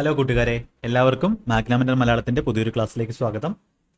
Hello കൂട്ടുകാരെ, എല്ലാവർക്കും മാഗ്നാമെന്റർ മലയാളത്തിന്റെ പുതിയൊരു ക്ലാസ്സിലേക്ക് സ്വാഗതം.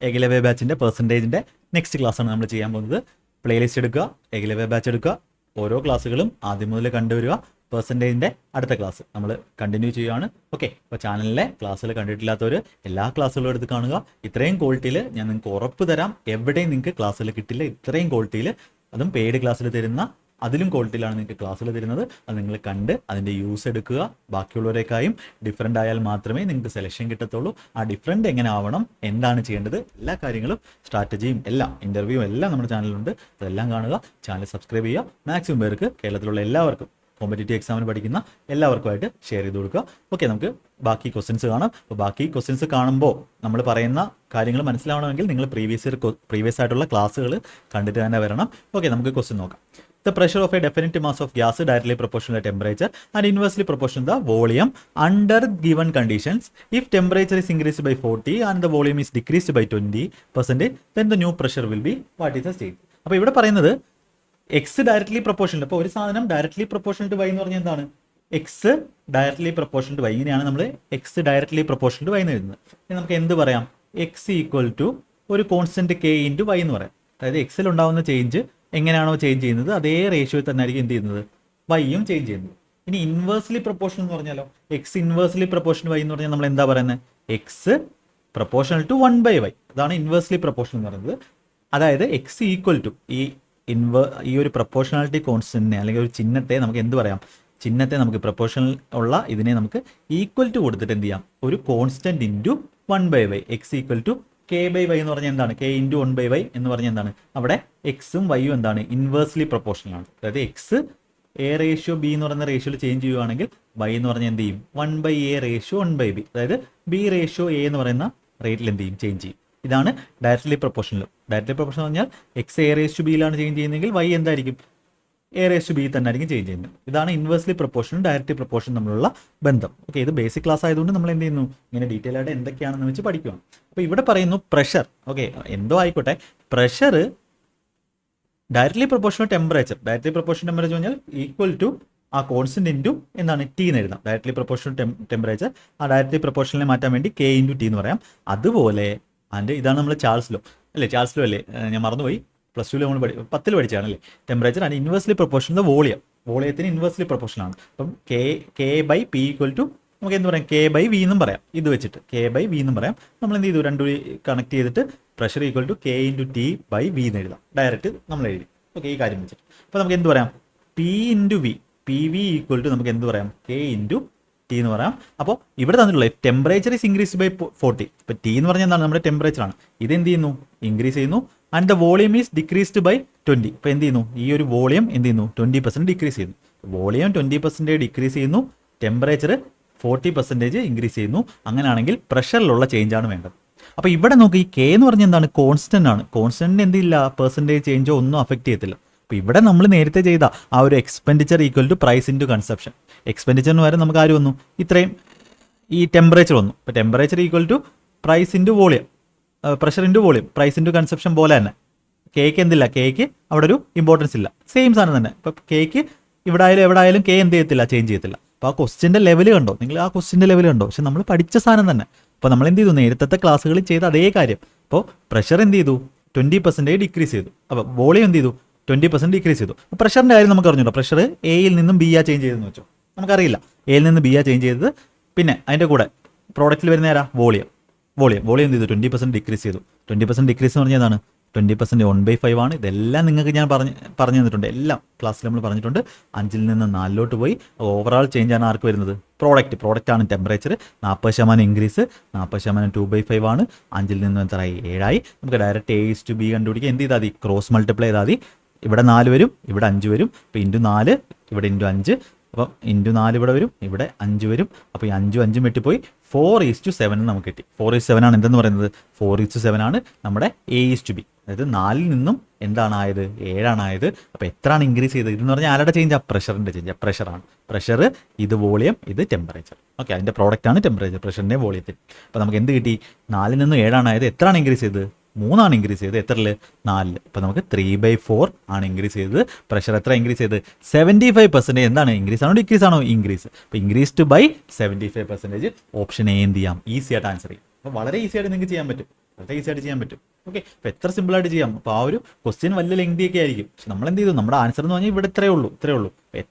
ഏകലവ്യ ബാച്ചിന്റെ പെർസെൻറ്റേജിന്റെ നെക്സ്റ്റ് ക്ലാസ് ആണ് നമ്മൾ ചെയ്യാൻ പോകുന്നത്. പ്ലേലിസ്റ്റ് എടുക്കുക, ഏകലവ്യ ബാച്ച് എടുക്കുക, ഓരോ ക്ലാസ്സുകളും ആദ്യം മുതൽ കണ്ടുവരിക. പെർസെൻറ്റേജിന്റെ അടുത്ത ക്ലാസ് നമ്മൾ കണ്ടിന്യൂ ചെയ്യുകയാണ്. ഓക്കെ, അപ്പോൾ ചാനലിലെ ക്ലാസ്സുകൾ കണ്ടിട്ടില്ലാത്തവർ എല്ലാ ക്ലാസ്സുകളും എടുത്ത് കാണുക. ഇത്രയും ക്വാളിറ്റിയിൽ ഞാൻ നിങ്ങൾക്ക് ഉറപ്പ് തരാം, എവിടെയും നിങ്ങൾക്ക് ക്ലാസ്സുകൾ കിട്ടില്ല. ഇത്രയും ക്വാളിറ്റിയിൽ, അതും പെയ്ഡ് ക്ലാസ്സിൽ തരുന്ന അതിലും ക്വാളിറ്റിയിലാണ് നിങ്ങൾക്ക് ക്ലാസ്സുകൾ തരുന്നത്. അത് നിങ്ങൾ കണ്ട് അതിൻ്റെ യൂസ് എടുക്കുക. ബാക്കിയുള്ളവരെക്കായും ഡിഫറെൻ്റ് ആയാൽ മാത്രമേ നിങ്ങൾക്ക് സെലക്ഷൻ കിട്ടത്തുള്ളൂ. ആ ഡിഫറെൻ്റ് എങ്ങനെ ആവണം, എന്താണ് ചെയ്യേണ്ടത്, എല്ലാ കാര്യങ്ങളും സ്ട്രാറ്റജിയും എല്ലാം ഇൻ്റർവ്യൂവും എല്ലാം നമ്മുടെ ചാനലിലുണ്ട്. അതെല്ലാം കാണുക. ചാനൽ സബ്സ്ക്രൈബ് ചെയ്യുക. മാക്സിമം പേർക്ക്, കേരളത്തിലുള്ള എല്ലാവർക്കും, കോമ്പറ്റേറ്റീവ് എക്സാമിന് പഠിക്കുന്ന എല്ലാവർക്കുമായിട്ട് ഷെയർ ചെയ്ത് കൊടുക്കുക. ഓക്കെ, നമുക്ക് ബാക്കി ക്വസ്റ്റ്യൻസ് കാണാം. അപ്പോൾ ബാക്കി ക്വസ്റ്റ്യൻസ് കാണുമ്പോൾ നമ്മൾ പറയുന്ന കാര്യങ്ങൾ മനസ്സിലാവണമെങ്കിൽ നിങ്ങൾ പ്രീവിയസ് ആയിട്ടുള്ള ക്ലാസ്സുകൾ കണ്ടിട്ട് തന്നെ വരണം. ഓക്കെ, നമുക്ക് ക്വസ്റ്റ്യൻ നോക്കാം. The pressure of a definite mass of gas directly proportional to temperature and inversely proportional to the volume under given conditions. If temperature is increased by 40 and the volume is decreased by 20%, then the new pressure will be what is the state. അപ്പോൾ ഇവിടെ പറയുന്നത് X directly proportional. അപ്പോൾ ഒരു സാധനം directly proportional to Y എന്ന് പറഞ്ഞാൽ എന്താണ്? X directly proportional to Y. ഇങ്ങനെയാണ് നമ്മൾ X directly proportional to Y എന്ന് എഴുതുന്നത്. നമുക്ക് എന്ത് പറയാം? എക്സ് ഈക്വൽ ടു ഒരു കോൺസ്റ്റന്റ് കെ ഇൻറ്റു വൈ എന്ന് പറയാം. അതായത് എക്സിൽ ഉണ്ടാകുന്ന ചേഞ്ച് എങ്ങനെയാണോ ചേഞ്ച് ചെയ്യുന്നത് അതേ റേഷ്യോയിൽ തന്നെ ആയിരിക്കും എന്ത് ചെയ്യുന്നത്, വൈയും ചേഞ്ച് ചെയ്യുന്നത്. ഇനി ഇൻവേഴ്സ്ലി പ്രൊപ്പോർഷണൽ എന്ന് പറഞ്ഞാലോ, എക്സ് ഇൻവേഴ്സ്ലി പ്രൊപ്പോർഷണൽ വൈ എന്ന് പറഞ്ഞാൽ നമ്മൾ എന്താ പറയുന്നത്? X proportional to 1/y. അതാണ് ഇൻവേഴ്സ്ലി പ്രൊപ്പോർഷണൽ എന്ന് പറയുന്നത്. അതായത് എക്സ് ഈക്വൽ ടു ഈ ഒരു പ്രൊപ്പോർഷണാലിറ്റി കോൺസ്റ്റന്റിനെ അല്ലെങ്കിൽ ഒരു ചിഹ്നത്തെ നമുക്ക് എന്ത് പറയാം? ചിഹ്നത്തെ നമുക്ക് പ്രൊപ്പോർഷണൽ ഉള്ള ഇതിനെ നമുക്ക് ഈക്വൽ ടു കൊടുത്തിട്ട് എന്ത് ചെയ്യാം? ഒരു constant into 1/y. X equal to K by Y എന്ന് പറഞ്ഞാൽ എന്താണ്? കെ ഇൻറ്റു 1/y എന്ന് പറഞ്ഞാൽ എന്താണ്? അവിടെ എക്സും വൈയും എന്താണ്? ഇൻവേഴ്സ്ലി പ്രൊപ്പോർഷണൽ ആണ്. അതായത് എക്സ് എ റേഷ്യോ ബി എന്ന് പറയുന്ന റേഷ്യോയിൽ ചേഞ്ച് ചെയ്യുകയാണെങ്കിൽ വൈ എന്ന് പറഞ്ഞാൽ എന്ത് ചെയ്യും? 1/a ratio 1/b. അതായത് ബി റേഷ്യോ എ എന്ന് പറയുന്ന റേറ്റിൽ എന്ത് ചെയ്യും? ചേഞ്ച് ചെയ്യും. ഇതാണ് ഡയറക്ട്ലി പ്രൊപ്പോർഷണൽ. ഡയറക്ട്ലി പ്രൊപ്പോർഷണൽ പറഞ്ഞാൽ എക്സ് എ റേഷ്യോ ബിയിലാണ് ചേഞ്ച് ചെയ്യുന്നതെങ്കിൽ വൈ എന്തായിരിക്കും? എ റേഷ്യോ ബി തന്നെ ആയിരിക്കും ചേഞ്ച് ചെയ്യുന്നത്. ഇതാണ് ഇൻവേഴ്സ്ലി പ്രൊപ്പോർഷനും ഡയറക്ട്ലി പ്രൊപ്പോർഷനും തമ്മിലുള്ള ബന്ധം. ഓക്കെ, ഇത് ബേസിക് ക്ലാസ് ആയതുകൊണ്ട് നമ്മൾ എന്ത് ചെയ്യുന്നു? ഇങ്ങനെ ഡീറ്റെയിൽ ആയിട്ട് എന്തൊക്കെയാണെന്ന് വെച്ച് പഠിക്കുകയാണ്. അപ്പോൾ ഇവിടെ പറയുന്നു പ്രഷർ. ഓക്കെ, എന്തോ ആയിക്കോട്ടെ, pressure directly proportional temperature. Directly proportional temperature പറഞ്ഞാൽ ഈക്വൽ ടു ആ കോൺസ്റ്റന്റ് ഇൻറ്റു എന്താണ്? ടി എന്ന് എഴുതാം. ഡയറക്ട്ലി പ്രൊപ്പോർഷണൽ ടെമ്പറേച്ചർ ആ ഡയറക്ട്ലി പ്രൊപ്പോർഷണലിനെ മാറ്റാൻ വേണ്ടി കെ ഇൻറ്റു ടി എന്ന് പറയാം. അതുപോലെ ഇതാണ് നമ്മൾ ചാൾസ് ലോ അല്ലേ? ചാൾസ് ലോ അല്ലേ? ഞാൻ മറന്നുപോയി. പ്ലസ് ടുവിൽ നമ്മൾ 10ൽ പഠിച്ചാണല്ലേ? Temperature and inversely proportional volume. വോളിയത്തിന് ഇൻവേഴ്സ്ലി പ്രൊപ്പോർഷണൽ ആണ്. അപ്പം K by P equal to നമുക്ക് എന്ത് പറയാം? കെ ബൈ വി എന്നും പറയാം. ഇത് വെച്ചിട്ട് കെ ബൈ വി എന്നും പറയാം. നമ്മൾ എന്ത് ചെയ്തു? രണ്ടു കണക്ട് ചെയ്തിട്ട് pressure equal to K into T by V എന്ന് എഴുതാം. ഡയറക്റ്റ് നമ്മൾ എഴുതി. ഓക്കെ, ഈ കാര്യം വെച്ചിട്ട് അപ്പോൾ നമുക്ക് എന്ത് പറയാം? P into V, P V equal to നമുക്ക് എന്ത് പറയാം? കെ ഇൻറ്റു ടി എന്ന് പറയാം. അപ്പോൾ ഇവിടെ തന്നിട്ടുള്ള ടെമ്പറേച്ചർ ഇസ് ഇൻക്രീസ്ഡ് ബൈ 40. ഇപ്പോൾ ടി എന്ന് പറഞ്ഞാൽ എന്താണ്? നമ്മുടെ ടെമ്പറേച്ചറാണ്. ഇത് എന്ത് ചെയ്യുന്നു? ഇൻക്രീസ് ചെയ്യുന്നു. And the volume is decreased by 20. ഇപ്പോൾ എന്ത് ചെയ്യുന്നു? ഈ ഒരു വോളിയം എന്ത് ചെയ്യുന്നു? 20% ഡിക്രീസ് ചെയ്യുന്നു. വോളിയം 20% ഡിക്രീസ് ചെയ്യുന്നു, ടെമ്പറേച്ചർ 40% ഇൻക്രീസ് ചെയ്യുന്നു. അങ്ങനെയാണെങ്കിൽ പ്രഷറിലുള്ള ചേഞ്ച് ആണ് വേണ്ടത്. അപ്പോൾ ഇവിടെ നോക്ക്, ഈ കെ എന്ന് പറഞ്ഞാൽ എന്താണ്? കോൺസ്റ്റന്റ് ആണ്. കോൺസ്റ്റന്റിന് എന്തില്ല? പെർസെൻറ്റേജ് ചേഞ്ചോ ഒന്നും അഫക്റ്റ് ചെയ്യത്തില്ല. അപ്പോൾ ഇവിടെ നമ്മൾ നേരത്തെ ചെയ്ത ആ ഒരു expenditure equal to price into consumption. എക്സ്പെൻഡിച്ചറിന് വരെ നമുക്ക് ആര് വന്നു? ഇത്രയും ഈ ടെമ്പറേച്ചർ വന്നു. അപ്പോൾ temperature equal to price into volume, pressure into volume, price into consumption പോലെ തന്നെ. കേക്ക് എന്തില്ല? കേക്ക് അവിടെ ഒരു ഇമ്പോർട്ടൻസ് ഇല്ല. സെയിം സാധനം തന്നെ. ഇപ്പോൾ കേക്ക് ഇവിടെ ആയാലും എവിടെ ആയാലും കെ എന്ത് ചെയ്യത്തില്ല? ചേഞ്ച് ചെയ്യത്തില്ല. അപ്പോൾ ആ ക്വസ്റ്റിൻ്റെ ലെവൽ കണ്ടോ നിങ്ങൾ? ആ ക്വസ്റ്റിൻ്റെ ലെവൽ കണ്ടോ? പക്ഷെ നമ്മൾ പഠിച്ച സാധനം തന്നെ. അപ്പോൾ നമ്മൾ എന്ത് ചെയ്തു? നേരത്തെ ക്ലാസ്സുകളിൽ ചെയ്ത അതേ കാര്യം. അപ്പോൾ പ്രഷർ എന്ത് ചെയ്തു? 20% ഡിക്രീസ് ചെയ്തു. അപ്പോൾ വോളിയം എന്ത് ചെയ്തു? 20% ഡിക്രീസ് ചെയ്തു. അപ്പോൾ പ്രഷറിൻ്റെ കാര്യം നമുക്ക് അറിഞ്ഞൂടാ. പ്രഷർ എയിൽ നിന്നും ബി ആ ചേഞ്ച് ചെയ്തെന്ന് വെച്ചോ, നമുക്കറിയില്ല. എയിൽ നിന്ന് ബി ആ ചേഞ്ച് ചെയ്തത്. പിന്നെ അതിൻ്റെ കൂടെ പ്രോഡക്റ്റിൽ വരുന്ന ആരാ? വോളിയം. വോളിയം എന്ത് ചെയ്തു? 20% ഡിക്രീസ് ചെയ്തു. 20% ഡിക്രീസ് എന്ന് പറഞ്ഞാൽ എന്താണ്? 20% 1/5 ആണ്. ഇതെല്ലാം നിങ്ങൾക്ക് ഞാൻ പറഞ്ഞു തന്നിട്ടുണ്ട്. എല്ലാം ക്ലാസ്സിൽ നമ്മൾ പറഞ്ഞിട്ടുണ്ട്. 5ൽ നിന്ന് 4ലോട്ട് പോയി. ഓവറോൾ ചേഞ്ച് ആണ് ആർക്ക് വരുന്നത്? പ്രോഡക്റ്റ് ആണ്. ടെമ്പറേച്ചർ 40% ഇൻക്രീസ്, 40% 2/5 ആണ്. 5ൽ നിന്ന് എത്രയായി? 7ആയി. നമുക്ക് ഡയറക്റ്റ് A/B കണ്ടുപിടിക്കുക. എന്ത് ചെയ്താൽ മതി? ക്രോസ് മൾട്ടിപ്ലൈ ചെയ്താൽ മതി. ഇവിടെ 4 വരും, ഇവിടെ 5 വരും. അപ്പോൾ ഇൻറ്റു 4, ഇവിടെ ഇൻറ്റു 5. അപ്പം ഇൻറ്റു 4 ഇവിടെ വരും, ഇവിടെ 5 വരും. അപ്പോൾ ഈ 5 വെട്ടിപ്പോയി 4:7 നമുക്ക് കിട്ടി. 4:7 ആണ് എന്തെന്ന് പറയുന്നത്? 4:7 ആണ് നമ്മുടെ A/B. അതായത് 4ൽ നിന്നും എന്താണ് ആയത്? 7 ആയത്. അപ്പോൾ എത്രയാണ് ഇൻക്രീസ് ചെയ്തത്? ഇതെന്ന് പറഞ്ഞാൽ ആരുടെ ചേഞ്ച്? പ്രഷറിൻ്റെ ചേഞ്ച്. പ്രഷറാണ്. പ്രഷർ, ഇത് വോളിയം, ഇത് ടെമ്പറേച്ചർ. ഓക്കെ, അതിൻ്റെ പ്രോഡക്റ്റ് ആണ് ടെമ്പറേച്ചർ, പ്രഷറിൻ്റെ വോളിയത്തിൽ. അപ്പോൾ നമുക്ക് എന്ത് കിട്ടി? 4ൽ നിന്ന് 7 ആയത്. എത്രയാണ് ഇൻക്രീസ് ചെയ്തത്? 3 ഇൻക്രീസ് ചെയ്തത്, എത്രയിൽ 4. അപ്പോൾ നമുക്ക് 3/4 ആണ് ഇൻക്രീസ് ചെയ്തത്. പ്രഷർ എത്ര ഇൻക്രീസ് ചെയ്ത് 75%. എന്താണ് ഇൻക്രീസ് ആണോ ഡിക്രീസ് ആണോ? ഇൻക്രീസ്. അപ്പോൾ ഇൻക്രീസ്ഡ് ബൈ 75%. ഓപ്ഷൻ എ എന്ത് ചെയ്യാം, ഈസി ആയിട്ട് ആൻസർ ചെയ്യും. അപ്പോൾ വളരെ ഈസി ആയിട്ട് നിങ്ങൾക്ക് ചെയ്യാൻ പറ്റും, വളരെ ഈസി ആയിട്ട് ചെയ്യാൻ പറ്റും. ഓക്കെ, അപ്പോൾ എത്ര സിമ്പിളായിട്ട് ചെയ്യാം. അപ്പോൾ ആ ഒരു ക്വസ്റ്റ്യൻ വലിയ ലെങ്തി ഒക്കെ ആയിരിക്കും, പക്ഷെ നമ്മൾ എന്ത് ചെയ്തു, നമ്മുടെ ആൻസർ എന്ന് പറഞ്ഞാൽ ഇവിടെ ഇത്രയേ ഉള്ളൂ.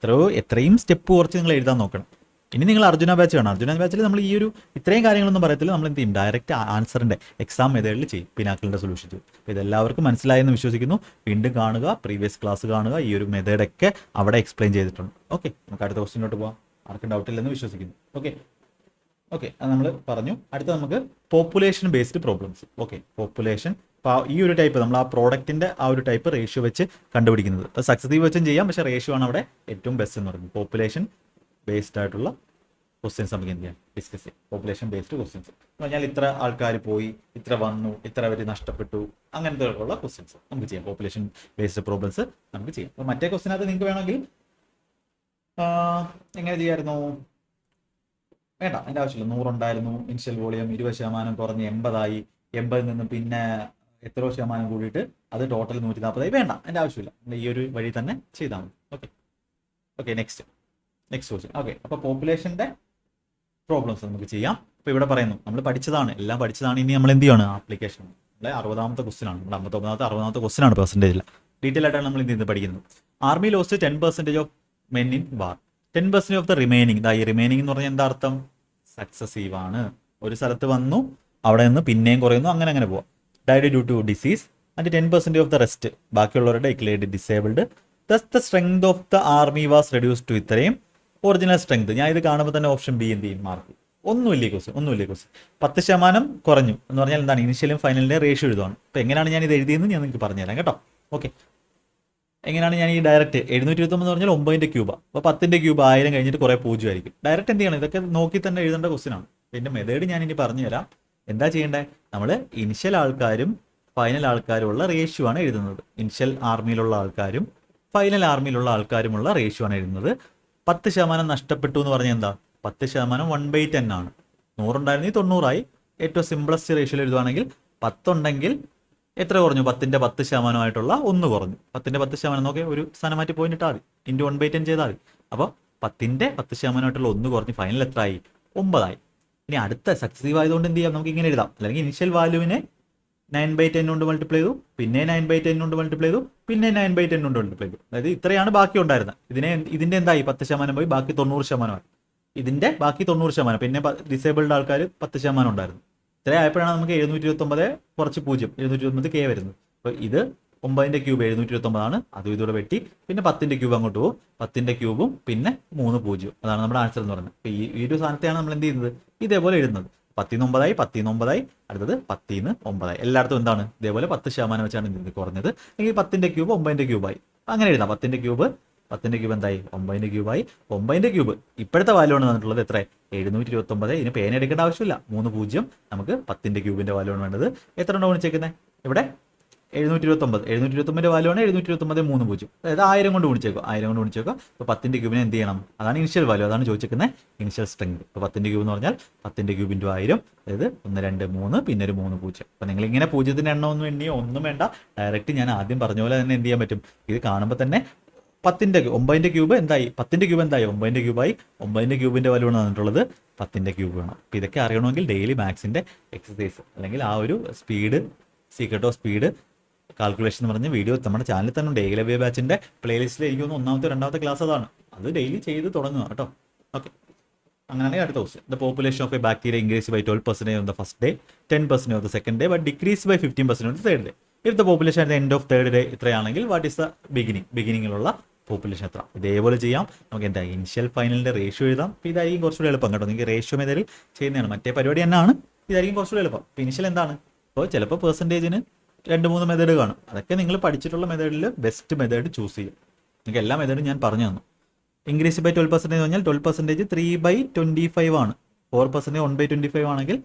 എത്രയും സ്റ്റെപ്പ് കുറച്ച് നിങ്ങൾ എഴുതാൻ നോക്കണം. ഇനി നിങ്ങൾ അർജുന ബാച്ച് വേണം. അർജുന ബാച്ചിൽ നമ്മൾ ഈ ഒരു ഇത്രയും കാര്യങ്ങളൊന്നും പറയത്തില്ല, നമ്മൾ എന്ത് ചെയ്യും, ഡയറക്റ്റ് ആൻസറിൻ്റെ എക്സാം മെത്തേഡിൽ ചെയ്യും, പിനാക്കിളിൻ്റെ സൊല്യൂഷൻ ചെയ്യും. അപ്പോൾ ഇതെല്ലാവർക്കും മനസ്സിലായെന്ന് വിശ്വസിക്കുന്നു. വീണ്ടും കാണുക, പ്രീവിയസ് ക്ലാസ് കാണുക, ഈ ഒരു മെത്തേഡൊക്കെ അവിടെ എക്സ്പ്ലെയിൻ ചെയ്തിട്ടുണ്ട്. ഓക്കെ, നമുക്ക് അടുത്ത ക്വസ്റ്റ്യനിലോട്ട് പോകാം. ആർക്കും ഡൗട്ടില്ലെന്ന് വിശ്വസിക്കുന്നു. ഓക്കെ, അത് നമ്മൾ പറഞ്ഞു. അടുത്ത നമുക്ക് population based problems. Okay, population, ഈ ഒരു ടൈപ്പ് നമ്മൾ ആ പ്രോഡക്റ്റിൻ്റെ ആ ഒരു ടൈപ്പ് റേഷ്യോ വെച്ച് കണ്ടുപിടിക്കുന്നത്. അത് സക്സസീവ് വെച്ചും ചെയ്യാം, പക്ഷേ റേഷ്യോ ആണ് അവിടെ ഏറ്റവും ബെസ്റ്റ് എന്ന് പറയുന്നത്. പോപ്പുലേഷൻ ബേസ്ഡ് ആയിട്ടുള്ള ക്വസ്റ്റ്യൻസ് നമുക്ക് എന്ത് ചെയ്യാം, ഡിസ്കസ് ചെയ്യാം. പോപ്പുലേഷൻ ബേസ്ഡ് ക്വസ്റ്റ്യൻസ് എന്ന് പറഞ്ഞാൽ ഇത്ര ആൾക്കാർ പോയി, ഇത്ര വന്നു, ഇത്ര അവർ നഷ്ടപ്പെട്ടു, അങ്ങനത്തെ ഉള്ള ക്വസ്റ്റ്യൻസ് നമുക്ക് ചെയ്യാം. പോപ്പുലേഷൻ ബേസ്ഡ് പ്രോബ്ലംസ് നമുക്ക് ചെയ്യാം. അപ്പോൾ മറ്റേ ക്വസ്റ്റ്യനകത്ത് നിങ്ങൾക്ക് വേണമെങ്കിൽ എങ്ങനെ ചെയ്യാമായിരുന്നു, വേണ്ട, അതിൻ്റെ ആവശ്യമില്ല. 100 ഉണ്ടായിരുന്നു, ഇനിഷ്യൽ വോളിയം 20% കുറഞ്ഞ് 80 80 നിന്ന് പിന്നെ എത്രയോ ശതമാനം കൂടിയിട്ട് അത് ടോട്ടൽ 140. വേണ്ട, അതിൻ്റെ ആവശ്യമില്ല. ഈ ഒരു വഴി തന്നെ ചെയ്താൽ മതി. Okay, next question. ഓക്കെ, അപ്പോൾ പോപ്പുലേഷൻ്റെ പ്രോബ്ലംസ് നമുക്ക് ചെയ്യാം. അപ്പോൾ ഇവിടെ പറയുന്നു, നമ്മൾ പഠിച്ചതാണ്, എല്ലാം പഠിച്ചതാണ്. ഇനി നമ്മൾ എന്ത് ചെയ്യാണ്, ആപ്ലിക്കേഷൻ. നമ്മളെ 60ാമത്തെ ക്വസ്റ്റ്യൻ ആണ്, നമ്മുടെ 59ാമത്തെ ക്വസ്റ്റ്യൻ ആണ് പെർസെൻറ്റേജിൽ. ഡീറ്റെയിൽ ആയിട്ടാണ് നമ്മൾ എന്ത് ചെയ്യുന്നത്, പഠിക്കുന്നത്. Army lost 10% of men in war, 10% of the remaining. ഈ റിമൈനിങ് എന്ന് പറഞ്ഞാൽ എന്താ അർത്ഥം, സക്സസീവ് ആണ്. ഒരു സ്ഥലത്ത് വന്നു, അവിടെ നിന്ന് പിന്നെയും കുറയുന്നു, അങ്ങനെ പോവാം. Died due to disease and 10% of the rest, ബാക്കിയുള്ളവരുടെ declared disabled. Thus the strength of the army was reduce to ഇത്രയും. ഒറിജിനൽ സ്ട്രെങ്ത്, ഞാൻ ഇത് കാണുമ്പോൾ തന്നെ ഓപ്ഷൻ ബി എന്ത് ചെയ്യും, മാർക്ക്. ഒന്നുമില്ലേ ക്വസ്റ്റ്യൻ. 10% കുറഞ്ഞു എന്ന് പറഞ്ഞാൽ എന്താണ്, ഇനിഷ്യലും ഫൈനലിൻ്റെ റേഷ്യോ എഴുതുവാണ്. അപ്പോൾ എങ്ങനെയാണ് ഞാൻ ഇത് എഴുതിയെന്ന് ഞാൻ നിങ്ങൾക്ക് പറഞ്ഞുതരാം കേട്ടോ. ഓക്കെ, എങ്ങനെയാണ് ഞാൻ ഈ ഡയറക്റ്റ് 729 എന്ന് പറഞ്ഞാൽ 9ന്റെ ക്യൂബാണ്. അപ്പോൾ 10ന്റെ ക്യൂബ് 1000 കഴിഞ്ഞിട്ട് കുറേ 0 ആയിരിക്കും. ഡയറക്റ്റ് എന്ത് ചെയ്യണം, ഇതൊക്കെ നോക്കി തന്നെ എഴുതേണ്ട ക്വസ്റ്റ്യൻ ആണ്. പിന്നെ മെത്തേഡ് ഞാൻ ഇനി പറഞ്ഞു തരാം. എന്താ ചെയ്യേണ്ടത്, നമ്മൾ ഇനിഷ്യൽ ആൾക്കാരും ഫൈനൽ ആൾക്കാരും ഉള്ള റേഷ്യോ ആണ് എഴുതുന്നത്. ഇനിഷ്യൽ ആർമിയിലുള്ള ആൾക്കാരും ഫൈനൽ ആർമിയിലുള്ള ആൾക്കാരുമുള്ള റേഷ്യോ ആണ് എഴുതുന്നത്. 10% നഷ്ടപ്പെട്ടു എന്ന് പറഞ്ഞാൽ എന്താ, 10% 1/10 ആണ്. 100 ഉണ്ടായിരുന്നെങ്കിൽ 90 ഏറ്റവും സിംപ്ലസ്റ്റ് റേഷ്യോയിൽ എഴുതുവാണെങ്കിൽ 10 ഉണ്ടെങ്കിൽ എത്ര കുറഞ്ഞു, 10ന്റെ 10% 1 കുറഞ്ഞു. 10ന്റെ 10% നോക്കി ഒരു സ്ഥാനം മാറ്റി പോയിന്റ് ഇട്ടാൽ മതി, ഇൻറ്റു 1/10 ചെയ്താൽ മതി. അപ്പോൾ 10ന്റെ 10% 1 കുറഞ്ഞ് ഫൈനൽ എത്ര ആയി, 9 ഇനി അടുത്ത സക്സസീവ് ആയതുകൊണ്ട് എന്ത് ചെയ്യാം, നമുക്ക് ഇങ്ങനെ എഴുതാം. അല്ലെങ്കിൽ ഇനിഷ്യൽ വാല്യൂവിനെ 9/10 കൊണ്ട് മൾട്ടിപ്ലൈ ചെയ്തു, പിന്നെ 9/10 കൊണ്ട് മൾട്ടിപ്ലൈ ചെയ്തു, പിന്നെ 9/10 കൊണ്ട് മൾട്ടിപ്ലൈ ചെയ്തു. അതായത് ഇത്രയാണ് ബാക്കി ഉണ്ടായിരുന്നത്. ഇതിന്റെ എന്തായി, 10% പോയി, ബാക്കി 90%. ഇതിന്റെ ബാക്കി 90%, പിന്നെ ഡിസേബിൾഡ് ആൾക്കാർ 10% ഉണ്ടായിരുന്നു. ഇത്ര ആയപ്പോഴാണ് നമുക്ക് 729 കുറച്ച് 0 729 കെ വരുന്നത്. അപ്പോൾ ഇത് 9ന്റെ ക്യൂബ് 729 ആണ്, അതും ഇതോടെ വെട്ടി. പിന്നെ 10ന്റെ ക്യൂബ് അങ്ങോട്ട് പോകും, 10ന്റെ ക്യൂബും പിന്നെ 3 0. അതാണ് നമ്മുടെ ആൻസർ എന്ന് പറയുന്നത്. അപ്പോൾ ഈ ഒരു സ്ഥാനത്തെയാണ് നമ്മൾ എന്ത് ചെയ്യുന്നത്, ഇതേപോലെ എഴുതുന്നത്. 10-9 അടുത്തത് 10-9. എല്ലായിടത്തും എന്താണ് ഇതേപോലെ 10% വെച്ചാണ് ഇത് കുറഞ്ഞത്. അല്ലെങ്കിൽ 10ന്റെ ക്യൂബ് 9ന്റെ ക്യൂബായി, അങ്ങനെ എഴുതാം. 10ന്റെ ക്യൂബ് എന്തായി, 9ന്റെ ക്യൂബായി. 9ന്റെ ക്യൂബ് ഇപ്പോഴത്തെ വാല്യൂ ആണ് തന്നിട്ടുള്ളത് എത്ര, 729. ഇതിന് പേന എടുക്കേണ്ട ആവശ്യമില്ല, 3 0. നമുക്ക് 10ന്റെ ക്യൂബിന്റെ വാല്യൂ ആണ് വേണ്ടത്. എത്ര ഉണ്ടോ ഗുണിച്ചേക്കുന്നത് ഇവിടെ, 729 വാല്യൂ ആണ് 729 3 0. അതായത് 1000 കൊണ്ട് ഗുണിച്ചേക്കുക. അപ്പോൾ 10ന്റെ ക്യൂബിനെ എന്ത് ചെയ്യണം, അതാണ് ഇനിഷ്യൽ വാല്യൂ, അതാണ് ചോദിച്ചിരിക്കുന്നത് ഇനിഷ്യൽ സ്ട്രെങ്ത്. അപ്പോൾ 10ന്റെ ക്യൂബ് എന്ന് പറഞ്ഞാൽ 10ന്റെ ക്യൂബ് ഇൻറ്റു 1000, അതായത് 1 2 3 പിന്നെ ഒരു 3 0. അപ്പോൾ നിങ്ങൾ ഇങ്ങനെ 0ത്തിന്റെ എണ്ണം ഒന്നും എണ്ണിയോ ഒന്നും വേണ്ട, ഡയറക്റ്റ് ഞാൻ ആദ്യം പറഞ്ഞ പോലെ തന്നെ എന്ത് ചെയ്യാൻ പറ്റും. ഇത് കാണുമ്പോൾ തന്നെ 9ന്റെ ക്യൂബ് എന്തായി, 10ന്റെ ക്യൂബ് എന്തായി, 9ന്റെ ക്യൂബായി. 9ന്റെ ക്യൂബിന്റെ വാല്യൂ ആണ് തന്നിട്ടുള്ളത്, 10ന്റെ ക്യൂബ് വേണം. അപ്പോൾ ഇതൊക്കെ അറിയണമെങ്കിൽ ഡെയിലി മാത്സിന്റെ എക്സസൈസ് അല്ലെങ്കിൽ ആ ഒരു speed, secret of speed calculation എന്ന് പറഞ്ഞ വീഡിയോ നമ്മുടെ ചാനലിൽ തന്നെ ഉണ്ട്. ഏകലവ്യ ബാച്ചിന്റെ പ്ലേലിസ്റ്റിൽ എനിക്ക് തോന്നുന്നു 1ാമത്തെ 2ാമത്തെ ക്ലാസ് അതാണ്. അത് ഡെയിലി ചെയ്ത് തുടങ്ങുക കേട്ടോ. ഓക്കെ, അങ്ങനെയാണെങ്കിൽ അടുത്ത question. The population of a bacteria increase by 12% on the first day, 10% of the second day, but decrease by 15% on the third day. If the population at the end of third day ഇത്രയാണെങ്കിൽ what is the ബിഗിനിങ്ങിലുള്ള population എത്ര. ഇതേപോലെ ചെയ്യാം. നമുക്ക് എന്താ initial ഫൈനലിന്റെ ratio എഴുതാം. അപ്പോൾ ഇതായിരിക്കും കുറച്ചുകൂടി എളുപ്പം കേട്ടോ. നിങ്ങൾക്ക് റേഷ്യോ മെത്തേഡിൽ ചെയ്യുന്നതാണ്, മറ്റേ പരിപാടി തന്നെയാണ്, ഇതായിരിക്കും കുറച്ചുകൂടി എളുപ്പം. അപ്പോൾ ഇനിഷ്യൽ എന്താണ്, അപ്പോൾ ചിലപ്പോൾ പെർസെൻറ്റേജിന് 2-3 മെത്തേഡ് കാണും. അതൊക്കെ നിങ്ങൾ പഠിച്ചിട്ടുള്ള മെത്തേഡിൽ ബെസ്റ്റ് മെത്തേഡ് ചൂസ് ചെയ്യും. നിങ്ങൾക്ക് എല്ലാ മെത്തേഡും ഞാൻ പറഞ്ഞു തന്നു. ഇൻക്രീസ് ബൈ 12% എന്ന് പറഞ്ഞാൽ 12% 3/25 ആണ്. 4% 1/25 ആണെങ്കിൽ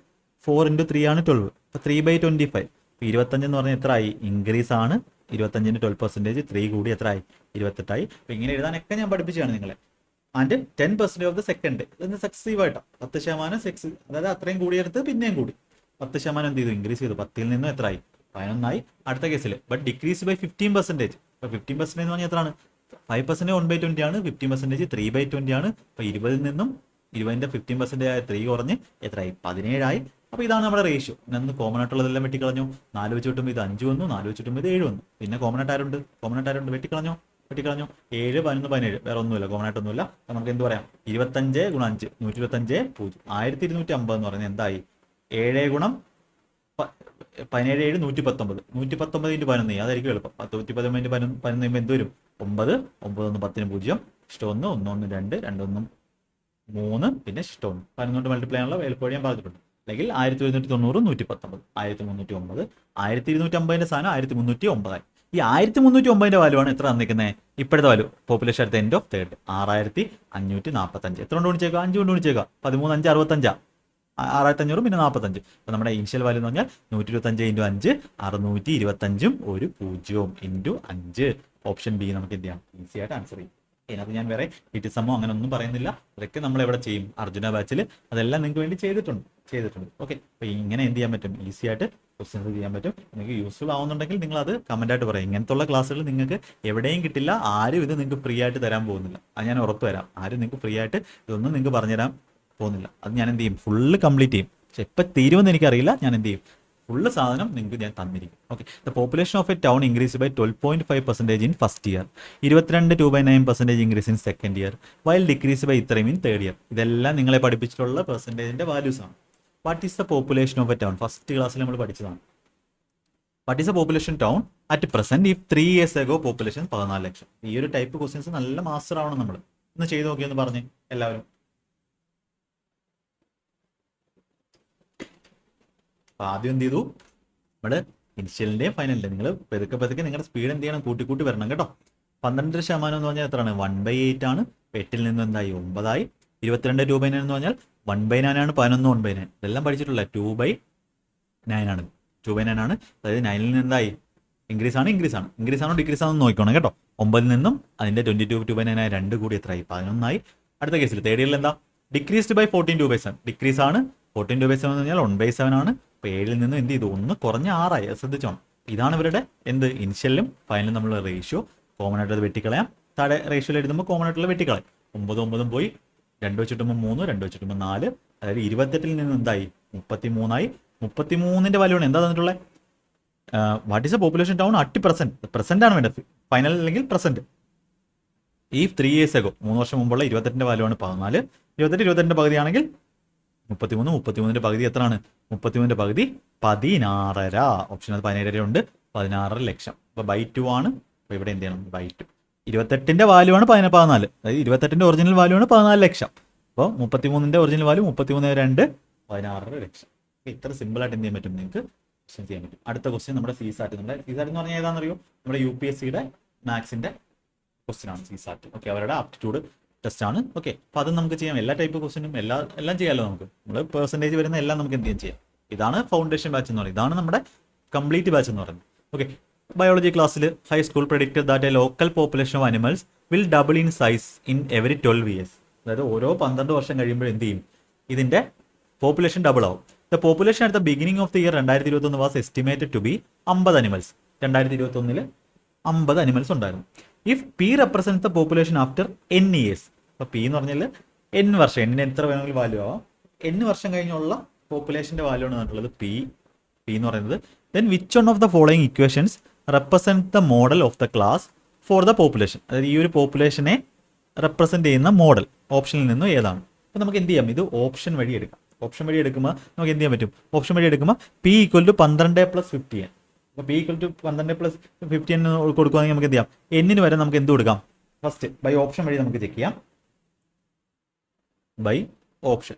4 × 3 ആണ് 12. അപ്പോൾ 3/25. 25 എന്ന് പറഞ്ഞാൽ എത്ര ആയി, ഇൻക്രീസ് ആണ്. 25ന് 12% 3 കൂടി എത്ര ആയി, 28 ആയി. അപ്പോൾ ഇങ്ങനെ എഴുതാനൊക്കെ ഞാൻ പഠിപ്പിച്ചാണ് നിങ്ങളെ. ആൻഡ് 10% ഓഫ് ദ സെക്കൻഡ്, ഇതൊന്ന് സക്സസീവ് ആയിട്ടാണ്. 10% അതായത് അത്രയും കൂടിയെടുത്ത് പിന്നെയും കൂടി 10% എന്ത് ചെയ്തു, ഇൻക്രീസ് ചെയ്തു. 10ൽ നിന്നും എത്ര ആയി, 11 അടുത്ത കേസിൽ ബട്ട് ഡിക്രീസ് ബൈ 15%. അപ്പോൾ 15% എന്ന് പറഞ്ഞാൽ എത്രയാണ്? 5% 1/20 ആണ്, 15% 3/20 ആണ്. അപ്പോൾ 20 നിന്നും 20ന്റെ 15% ആയ 3 കുറഞ്ഞ് എത്രയായി? 17 അപ്പോൾ ഇതാണ് നമ്മുടെ റേഷ്യോ. ഇന്ന് കോമൺ ആയിട്ടുള്ളതെല്ലാം വെട്ടിക്കളഞ്ഞു. 4 വെച്ച് കിട്ടുമ്പോൾ ഇത് 5 വന്നു, 4 വെച്ച് കിട്ടുമ്പോൾ ഇത് 7 വന്നു. പിന്നെ കോമൺ ആയിട്ട് ആരുണ്ട്? വെട്ടിക്കളഞ്ഞു. 7, 11, 17 വേറെ ഒന്നുമില്ല, കോമൺ ആയിട്ടൊന്നുമില്ല. അപ്പോൾ നമുക്ക് എന്ത് പറയാം? 25 × 5 125 0 1250 എന്ന് പറയുന്നത് എന്തായി? 7 × 17 7 119 119 × 11 അതായിരിക്കും എളുപ്പം. 119 × 11 എന്ത് വരും? 9 9 1 10 0 ഇഷ്ടം 1 1 1 2 2 1 3 പിന്നെ ഇഷ്ടം 11 കൊണ്ട് മൾട്ടിപ്ലൈ ആണല്ലോ എളുപ്പം ഞാൻ പറഞ്ഞിട്ടുണ്ട്. അല്ലെങ്കിൽ 1190 119 1309 1250 സാധനം 1309. ഈ 1309 വാല്യൂ ആണ് എത്ര തന്നിരിക്കുന്നത്? ഇപ്പോഴത്തെ വാല്യൂ പോപ്പുലേഷൻ അടുത്ത എൻഡ് ഓഫ് തേർഡ് 6545. എത്ര കൊണ്ട് ഗുണിച്ചേക്കുക? 5 കൊണ്ട് ഗുണിച്ചേക്കുക. 13 5 65 6500 പിന്നെ 45. അപ്പോൾ നമ്മുടെ ഇനിഷ്യൽ വാല്യൂ എന്ന് പറഞ്ഞാൽ 125 × 5 625 ഒരു 0 × 5. ഓപ്ഷൻ ബി നമുക്ക് എന്ത് ചെയ്യാം? ഈസി ആയിട്ട് ആൻസർ ചെയ്യും. ഇതിനകത്ത് ഞാൻ വേറെ ഇറ്റിസമോ അങ്ങനെ ഒന്നും പറയുന്നില്ല. അതൊക്കെ നമ്മൾ എവിടെ ചെയ്യും? അർജുന ബാച്ചിൽ അതെല്ലാം നിങ്ങൾക്ക് വേണ്ടി ചെയ്തിട്ടുണ്ട്. ഓക്കെ, അപ്പോൾ ഇങ്ങനെ എന്ത് ചെയ്യാൻ പറ്റും? ഈസി ആയിട്ട് ക്വസ്റ്റ്യൻസ് ചെയ്യാൻ പറ്റും. നിങ്ങൾക്ക് യൂസ്ഫുൾ ആവുന്നുണ്ടെങ്കിൽ നിങ്ങൾ അത് കമന്റ് ആയിട്ട് പറയും. ഇങ്ങനത്തുള്ള ക്ലാസ്സുകൾ നിങ്ങൾക്ക് എവിടെയും കിട്ടില്ല. ആരും ഇത് നിങ്ങൾക്ക് ഫ്രീ ആയിട്ട് തരാൻ പോകുന്നില്ല. അത് ഞാൻ ഉറപ്പ് തരാം. ആരും നിങ്ങൾക്ക് ഫ്രീ ആയിട്ട് ഇതൊന്നും നിങ്ങൾക്ക് പറഞ്ഞുതരാൻ പോകുന്നില്ല. അത് ഞാൻ എന്ത് ചെയ്യും? ഫുള്ള് കംപ്ലീറ്റ് ചെയ്യും. പക്ഷെ എപ്പോൾ തീരുമെന്ന് എനിക്കറിയില്ല. ഞാൻ എന്ത് ചെയ്യും? ഫുള്ള് സാധനം നിങ്ങൾക്ക് ഞാൻ തന്നിരിക്കും. Okay, the population of a town increase by 12.5% in first year, 22 2/9% increase in second year, while decrease by ഇത്രയും ഇൻ തേർഡ് ഇയർ. ഇതെല്ലാം നിങ്ങളെ പഠിപ്പിച്ചിട്ടുള്ള പെർസെൻറ്റേജിന്റെ വാല്യൂസ് ആണ്. What is the population of a town? First ക്ലാസ്സിൽ നമ്മൾ പഠിച്ചതാണ്. What is the population town at present if 3 years ago population 14 lakh. ഈ ഒരു ടൈപ്പ് ക്വസ്റ്റ്യൻസ് നല്ല മാസ്റ്റർ ആവണം നമ്മൾ. ഒന്ന് ചെയ്ത് നോക്കിയെന്ന് പറഞ്ഞ് എല്ലാവരും. ആദ്യം എന്ത് ചെയ്തു? നമ്മുടെ ഇനിഷ്യലിന്റെയും ഫൈനലിന്റെയും നിങ്ങൾ പതുക്കെ നിങ്ങളുടെ സ്പീഡ് എന്ത് ചെയ്യണം? കൂട്ടി വരണം കേട്ടോ. 12% എന്ന് പറഞ്ഞാൽ എത്രയാണ്? 1/8 ആണ്. 8ൽ നിന്ന് എന്തായി? 9 22 2/9 എന്ന് പറഞ്ഞാൽ 1/9 ആണ്. 11 1/9. ഇതെല്ലാം പഠിച്ചിട്ടുള്ള 2/9 ആണ്. 2/9 ആണ്. അതായത് 9ൽ നിന്ന് എന്തായി? ഇൻക്രീസ് ആണോ ഡിക്രീസ് ആണോ നോക്കണം കേട്ടോ. 9ൽ നിന്നും അതിന്റെ 22 2/9 2 കൂടി എത്രയായി? 11 അടുത്ത കേസിൽ തേർഡ് ഇയറിൽ എന്താ? Decreased by 14 2/7. ഡിക്രീസ് ആണ്. 14 2/7 എന്ന് പറഞ്ഞാൽ 1/7 ആണ്. അപ്പോൾ 7ൽ നിന്ന് എന്ത് ചെയ്തു? 1 കുറഞ്ഞ 6 ശ്രദ്ധിച്ചോണം. ഇതാണ് ഇവരുടെ എന്ത്? ഇനിഷ്യലും ഫൈനലും നമ്മളുള്ള റേഷ്യോ. കോമൺ ആയിട്ട് അത് വെട്ടിക്കളയാം. താഴെ റേഷ്യോയിൽ എഴുതുമ്പോൾ കോമൺ ആയിട്ടുള്ള വെട്ടിക്കളയാം. 9 9 പോയി. 2 വെച്ചിട്ടുമ്പോൾ 3 2 വെച്ചിട്ടുമ്പോൾ 4. അതായത് 28ൽ നിന്ന് എന്തായി? 33 33ന്റെ വാല്യൂ ആണ് എന്താ തന്നിട്ടുള്ളത്? What is A population town at present ആണ് വേണ്ടത്. ഫൈനൽ അല്ലെങ്കിൽ പ്രസന്റ്. ഈ 3 years ago 3 വർഷം മുമ്പുള്ള 28ന്റെ വാല്യൂ ആണ് 14. 28ന്റെ പകുതിയാണെങ്കിൽ 33ന്റെ പകുതി എത്രയാണ്? 33ന്റെ പകുതി 16.5. ഓപ്ഷൻ അത് 17 ഉണ്ട്. 16 ലക്ഷം. അപ്പോൾ ബൈ 2 ആണ്. അപ്പോൾ ഇവിടെ എന്ത് ചെയ്യണം? ബൈ 2. 28ന്റെ വാല്യൂ ആണ് 14. അതായത് 28ന്റെ ഒറിജിനൽ വാല്യൂ ആണ് 14 ലക്ഷം. അപ്പോൾ 33ന്റെ ഒറിജിനൽ വാല്യൂ 33 2 16 ലക്ഷം. ഇത്ര സിമ്പിൾ ആയിട്ട് എന്ത് ചെയ്യാൻ പറ്റും? നിങ്ങൾക്ക് ക്വസ്റ്റ്യൻ ചെയ്യാൻ പറ്റും. അടുത്ത ക്വസ്റ്റ്യൻ നമ്മുടെ CSAT. നമ്മുടെ CSAT എന്ന് പറഞ്ഞാൽ ഏതാണെന്നറിയോ? നമ്മുടെ UPSCയുടെ മാത്സിന്റെ ക്വസ്റ്റ്യൻ ആണ് CSAT. ഓക്കെ, അവരുടെ ആപ്റ്റിറ്റ്യൂഡ് ടെസ്റ്റ് ആണ്. ഓക്കെ, അപ്പോൾ അത് നമുക്ക് ചെയ്യാം. എല്ലാ ടൈപ്പ് ക്വസ്റ്റ്യനും എല്ലാം ചെയ്യാമല്ലോ നമുക്ക്. നമ്മൾ പെർസെൻറ്റേജ് വരുന്ന എല്ലാം നമുക്ക് എന്ത് ചെയ്യാം? ഇതാണ് ഫൗണ്ടേഷൻ ബാച്ച് എന്ന് പറയുന്നത്. ഇതാണ് നമ്മുടെ കംപ്ലീറ്റ് ബാച്ച് എന്ന് പറയുന്നത്. ഓക്കെ, ബയോളജി ക്ലാസ്സിൽ high school predicted that A local population of animals will double in size in every 12 years. അതായത് ഓരോ 12 വർഷം കഴിയുമ്പോൾ എന്ത് ചെയ്യും? ഇതിന്റെ പോപ്പുലേഷൻ ഡബിൾ ആവും. The population at the beginning of the year 2021 was estimated to be 50 animals. 2021 50 animals ഉണ്ടായിരുന്നു. If P represent the population after n years. അപ്പോൾ പി എന്ന് പറഞ്ഞാൽ n വർഷം. എന്നിന് എത്ര വേണമെങ്കിലും വാല്യൂ ആവാം. n വർഷം കഴിഞ്ഞുള്ള പോപ്പുലേഷന്റെ വാല്യൂ ആണ് പറഞ്ഞിട്ടുള്ളത് പി എന്ന് പറയുന്നത്. Then which one of the following equations represent the model of the class for the population. അതായത് ഈ ഒരു പോപ്പുലേഷനെ റെപ്രസെന്റ് ചെയ്യുന്ന മോഡൽ ഓപ്ഷനിൽ നിന്നും ഏതാണ്? അപ്പോൾ നമുക്ക് എന്ത് ചെയ്യാം? ഇത് ഓപ്ഷൻ വഴി എടുക്കാം. ഓപ്ഷൻ വഴി എടുക്കുമ്പോൾ നമുക്ക് എന്ത് ചെയ്യാൻ പറ്റും? ഓപ്ഷൻ വഴി എടുക്കുമ്പോൾ പി ഈക്വൽ ടു 12 + 15. അപ്പോൾ പി ഈക്വൽ ടു 12 + 15 കൊടുക്കുകയാണെങ്കിൽ നമുക്ക് എന്ത് ചെയ്യാം? എന്നിന് വരെ നമുക്ക് എന്ത് കൊടുക്കാം? ഫസ്റ്റ് ബൈ ഓപ്ഷൻ വഴി നമുക്ക് ചെക്ക് ചെയ്യാം. ബൈ ഓപ്ഷൻ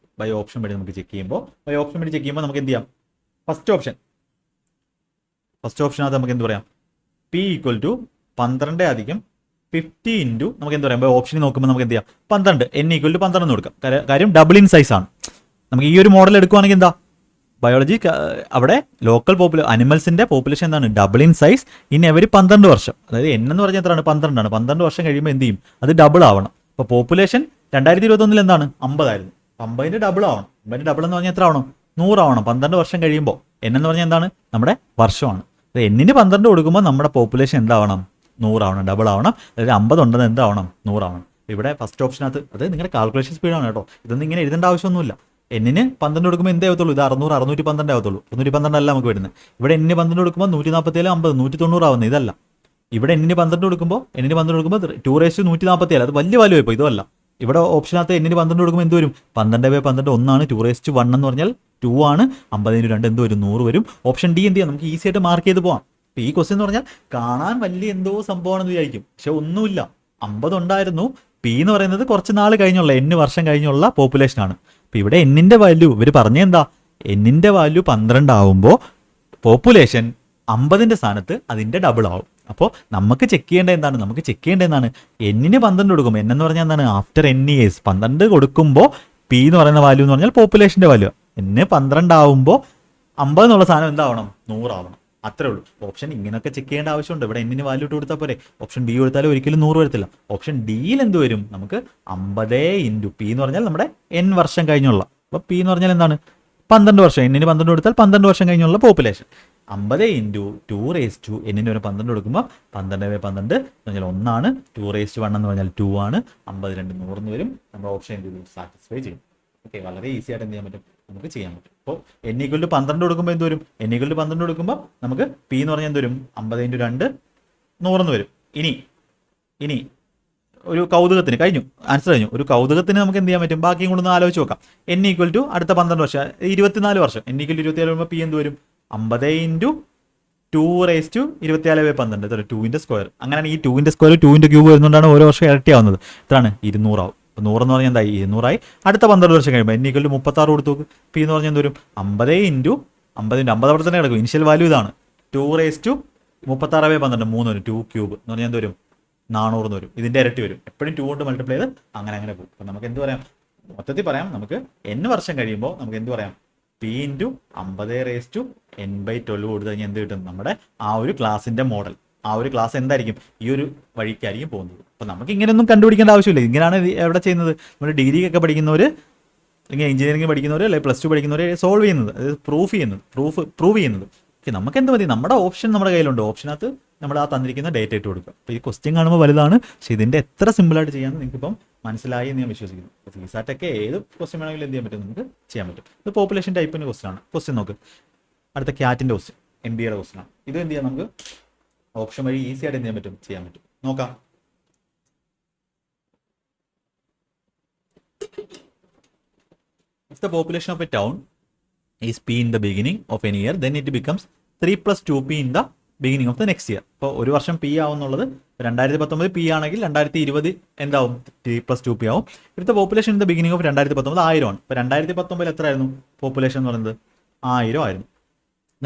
വഴി നമുക്ക് ചെക്ക് ചെയ്യുമ്പോൾ നമുക്ക് എന്ത് ചെയ്യാം? ഫസ്റ്റ് ഓപ്ഷനകത്ത് നമുക്ക് എന്ത് പറയാം? പി ഈക്വൽ ടു 12 + 50 ഇൻറ്റു നമുക്ക് എന്ത് പറയാം? ബൈ ഓപ്ഷനിൽ നോക്കുമ്പോൾ നമുക്ക് എന്ത് ചെയ്യാം? 12 n ഈക്വൽ ടു 12 എന്ന് കൊടുക്കാം. കാര്യം ഡബിൾ ഇൻ സൈസ് ആണ്. നമുക്ക് ഈ ഒരു മോഡൽ എടുക്കുവാണെങ്കിൽ എന്താ? ബയോളജി അവിടെ ലോക്കൽ അനിമൽസിന്റെ പോപ്പുലേഷൻ എന്താണ്? Double in size in every 12 വർഷം. അതായത് n എന്ന് പറഞ്ഞാൽ എത്രയാണ്? 12 ആണ്. 12 വർഷം കഴിയുമ്പോൾ എന്ത് ചെയ്യും? അത് ഡബിൾ ആവണം. അപ്പോൾ പോപ്പുലേഷൻ 2021 എന്താണ്? 50 ആയിരുന്നു. 50ന്റെ ഡബിൾ ആവണം. 50ന്റെ ഡബിൾ എന്ന് പറഞ്ഞാൽ എത്ര ആവണം? 100 ആവണം 12 വർഷം കഴിയുമ്പോൾ. n എന്ന് പറഞ്ഞാൽ എന്താണ്? നമ്മുടെ വർഷമാണ്. എന്നിന് 12 കൊടുക്കുമ്പോൾ നമ്മുടെ പോപ്പുലേഷൻ എന്താവണം? 100 ആവണം, ഡബിൾ ആവണം. അതായത് 50 ഉണ്ടെന്ന് എന്താവണം? 100 ആവണം. ഇവിടെ ഫസ്റ്റ് ഓപ്ഷനകത്ത് അത് നിങ്ങളുടെ കാൽക്കുലേഷൻ സ്പീഡാണ് കേട്ടോ, ഇതൊന്നും ഇങ്ങനെ എഴുതേണ്ട ആവശ്യമൊന്നുമില്ല. എന്നിന് 12 കൊടുക്കുമ്പോൾ എന്തേ ആവത്തുള്ളൂ? ഇത് 600, 612 ആവത്തുള്ളൂ. 312 അല്ല നമുക്ക് വരുന്നത്. ഇവിടെ എന്നിന് 12 കൊടുക്കുമ്പോൾ 147, 50, 190 ആവുന്നത്. ഇതല്ല. ഇവിടെ എന്നിന് 12 കൊടുക്കുമ്പോൾ 2/147, അത് വലിയ വാല്യൂ ആയിപ്പോൾ. ഇതല്ല. ഇവിടെ ഓപ്ഷനകത്ത് എന്നിന് 12 കൊടുക്കുമ്പോൾ എന്ത് വരും? 12/12 1 2/1 എന്ന് പറഞ്ഞാൽ 2 ആണ്. 50×2 എന്ത് വരും? 100 വരും. ഓപ്ഷൻ ഡി എന്ത് ചെയ്യാം? നമുക്ക് ഈസി ആയിട്ട് മാർക്ക് ചെയ്ത് പോകാം. അപ്പോൾ ഈ ക്വസ്റ്റ്യൻ എന്ന് പറഞ്ഞാൽ കാണാൻ വലിയ എന്തോ സംഭവമാണെന്ന് വിചാരിക്കും, പക്ഷെ ഒന്നുമില്ല. 50 ഉണ്ടായിരുന്നു. പി എന്ന് പറയുന്നത് കുറച്ച് നാൾ കഴിഞ്ഞുള്ള, N വർഷം കഴിഞ്ഞുള്ള പോപ്പുലേഷനാണ്. അപ്പോൾ ഇവിടെ എന്നിൻ്റെ വാല്യൂ ഇവർ പറഞ്ഞെന്താ? എന്നിൻ്റെ വാല്യൂ 12 ആവുമ്പോൾ പോപ്പുലേഷൻ 50ൻ്റെ സ്ഥാനത്ത് അതിൻ്റെ ഡബിൾ ആവും. അപ്പോൾ നമുക്ക് ചെക്ക് ചെയ്യേണ്ടത് എന്താണ്? നമുക്ക് ചെക്ക് ചെയ്യേണ്ടത് എന്താണ്? എന്നിന് 12 കൊടുക്കും. N എന്ന് പറഞ്ഞാൽ എന്താണ്? ആഫ്റ്റർ N ഇയേഴ്സ് 12 കൊടുക്കുമ്പോൾ പി എന്ന് പറയുന്ന വാല്യൂ എന്ന് പറഞ്ഞാൽ പോപ്പുലേഷൻ്റെ വാല്യൂ. N 12 ആവുമ്പോൾ 50 എന്നുള്ള സാധനം എന്താവണം? 100 ആവണം. അത്രേ ഉള്ളൂ. ഓപ്ഷൻ ഇങ്ങനെയൊക്കെ ചെക്ക് ചെയ്യേണ്ട ആവശ്യമുണ്ട്. ഇവിടെ എന്നിന് വാല്യൂ ഇട്ട് കൊടുത്താൽ പോരെ. ഓപ്ഷൻ ബി കൊടുത്താലും ഒരിക്കലും 100 വരത്തില്ല. ഓപ്ഷൻ ഡിയിൽ എന്ത് വരും? നമുക്ക് 50 ഇൻറ്റു പി എന്ന് പറഞ്ഞാൽ നമ്മുടെ N വർഷം കഴിഞ്ഞുള്ള, അപ്പോൾ പി എന്ന് പറഞ്ഞാൽ എന്താണ്? 12 വർഷം. എന്നിന് 12 കൊടുത്താൽ 12 വർഷം കഴിഞ്ഞുള്ള പോപ്പുലേഷൻ. 50 ഇൻറ്റു 2 എന്നിന് ഒരു 12 കൊടുക്കുമ്പോൾ 12/12 എന്ന് പറഞ്ഞാൽ 1 ആണ്. 2 എന്ന് പറഞ്ഞാൽ 2 ആണ്. 52 100 എന്ന് വരും. നമ്മുടെ ഓപ്ഷൻ എന്ത് ചെയ്യും? സാറ്റിസ്ഫൈ ചെയ്യും. ഓക്കെ, വളരെ ഈസി ആയിട്ട് എന്ത് ചെയ്യാൻ പറ്റും? നമുക്ക് ചെയ്യാൻ പറ്റും. അപ്പോൾ N = 12 കൊടുക്കുമ്പോൾ എന്ത് വരും? N = 12 കൊടുക്കുമ്പോൾ നമുക്ക് പി എന്ന് പറഞ്ഞാൽ എന്ത് വരും? 50 × 2 100 എന്ന് വരും. ഇനി ഒരു കൗതുകത്തിന് കഴിഞ്ഞു, ആൻസർ കഴിഞ്ഞു. ഒരു കൗതുകത്തിന് നമുക്ക് എന്ത് ചെയ്യാൻ പറ്റും? ബാക്കിയും കൂടെ ഒന്ന് ആലോചിച്ച് നോക്കാം. N = അടുത്ത 12 വർഷം 24 വർഷം. N = 24 വരുമ്പോൾ പി എന്ത് വരും? 50 × 2/24/12, 2ന്റെ സ്ക്വയർ. അങ്ങനെയാണ് ഈ 2ന്റെ സ്ക്വയർ 2ന്റെ ക്യൂബ് വരുന്നതുകൊണ്ടാണ് ഓരോ വർഷം ഇരട്ടിയാവുന്നത്. എത്രയാണ്? 200 ആവും. അപ്പോൾ 100 എന്ന് പറഞ്ഞാൽ എന്തായി? 200 ആയി. അടുത്ത 12 വർഷം കഴിയുമ്പോൾ N = 36 കൊടുത്തു നോക്ക്. പി എന്ന് പറഞ്ഞാൽ എന്ത് വരും? 50 × 50 അവിടെ തന്നെ കിടക്കും. ഇനിഷ്യൽ വാല്യൂ ഇതാണ്. 2/36/12 3 വരും. 2 ക്യൂബ് എന്ന് പറഞ്ഞാൽ എന്ത് വരും? 400 എന്ന് വരും. ഇതിൻ്റെ ഇരട്ടി വരും. എപ്പോഴും 2 കൊണ്ട് മൾട്ടിപ്ലൈ ചെയ്ത് അങ്ങനെ പോകും. അപ്പോൾ നമുക്ക് എന്ത് പറയാം? മൊത്തത്തിൽ പറയാം, നമുക്ക് N വർഷം കഴിയുമ്പോൾ നമുക്ക് എന്ത് പറയാം? പി ഇൻറ്റു 50/n/12 കൊടുത്തു കഴിഞ്ഞാൽ എന്ത് കിട്ടും? നമ്മുടെ ആ ഒരു ക്ലാസിൻ്റെ മോഡൽ, ആ ഒരു ക്ലാസ് എന്തായിരിക്കും? ഈ ഒരു വഴിക്കായിരിക്കും പോകുന്നത്. അപ്പോൾ നമുക്ക് ഇങ്ങനെയൊന്നും കണ്ടുപിടിക്കേണ്ട ആവശ്യമില്ല. ഇങ്ങനെയാണ് എവിടെ ചെയ്യുന്നത്? നമ്മുടെ ഡിഗ്രിക്കൊക്കെ പഠിക്കുന്നവർ, അല്ലെങ്കിൽ എഞ്ചിനീയറിംഗ് പഠിക്കുന്നവർ, അല്ലെങ്കിൽ +2 പഠിക്കുന്നവർ സോൾവ് ചെയ്യുന്നത്, അതായത് പ്രൂവ് ചെയ്യുന്നത്. ഓക്കെ, നമുക്ക് എന്ത് മതി? നമ്മുടെ ഓപ്ഷൻ നമ്മുടെ കയ്യിലുണ്ട്. ഓപ്ഷനകത്ത് നമ്മൾ ആ തന്നിരിക്കുന്ന ഡേറ്റ ഇട്ട് കൊടുക്കുക. അപ്പോൾ ഈ ക്വസ്റ്റ്യൻ കാണുമ്പോൾ വലുതാണ്, പക്ഷേ ഇതിൻ്റെ എത്ര സിമ്പിളായിട്ട് ചെയ്യാമെന്ന് നിങ്ങൾക്കിപ്പം മനസ്സിലായി എന്ന് ഞാൻ വിശ്വസിക്കുന്നു. അപ്പോൾ സീസാറ്റൊക്കെ ഏത് ക്വസ്റ്റ്യൻ വേണമെങ്കിലും എന്ത് ചെയ്യാൻ പറ്റും? നമുക്ക് ചെയ്യാൻ പറ്റും. ഇത് പോപ്പുലേഷൻ ടൈപ്പിൻ്റെ ക്വസ്റ്റ്യൻ ആണ്. ക്വസ്റ്റ്യൻ നോക്ക്. അടുത്ത ക്യാറ്റിൻ്റെ ക്വസ്റ്റ്യൻ, MBA ക്വസ്റ്റ്യൻ ആണ്. ഇത് എന്ത് ചെയ്യാം? നമുക്ക് ഓപ്ഷൻ വഴി ഈസി ആയിട്ട് എന്ത് ചെയ്യാൻ പറ്റും? ചെയ്യാൻ പറ്റും. നോക്കാം. If the population of a town is P in the beginning of any year, then it becomes 3 + 2P in the beginning of the next year. അപ്പോൾ ഒരു വർഷം പി ആവുന്നുള്ളത് 2019 പി ആണെങ്കിൽ 2020 എന്താവും? 3 + 2P ആവും. ഇവിടുത്തെ population in the beginning of 2019 1000 ആണ്. ഇപ്പോൾ 2019 എത്ര ആയിരുന്നു പോപ്പുലേഷൻ എന്ന് പറയുന്നത്? 1000 ആയിരുന്നു.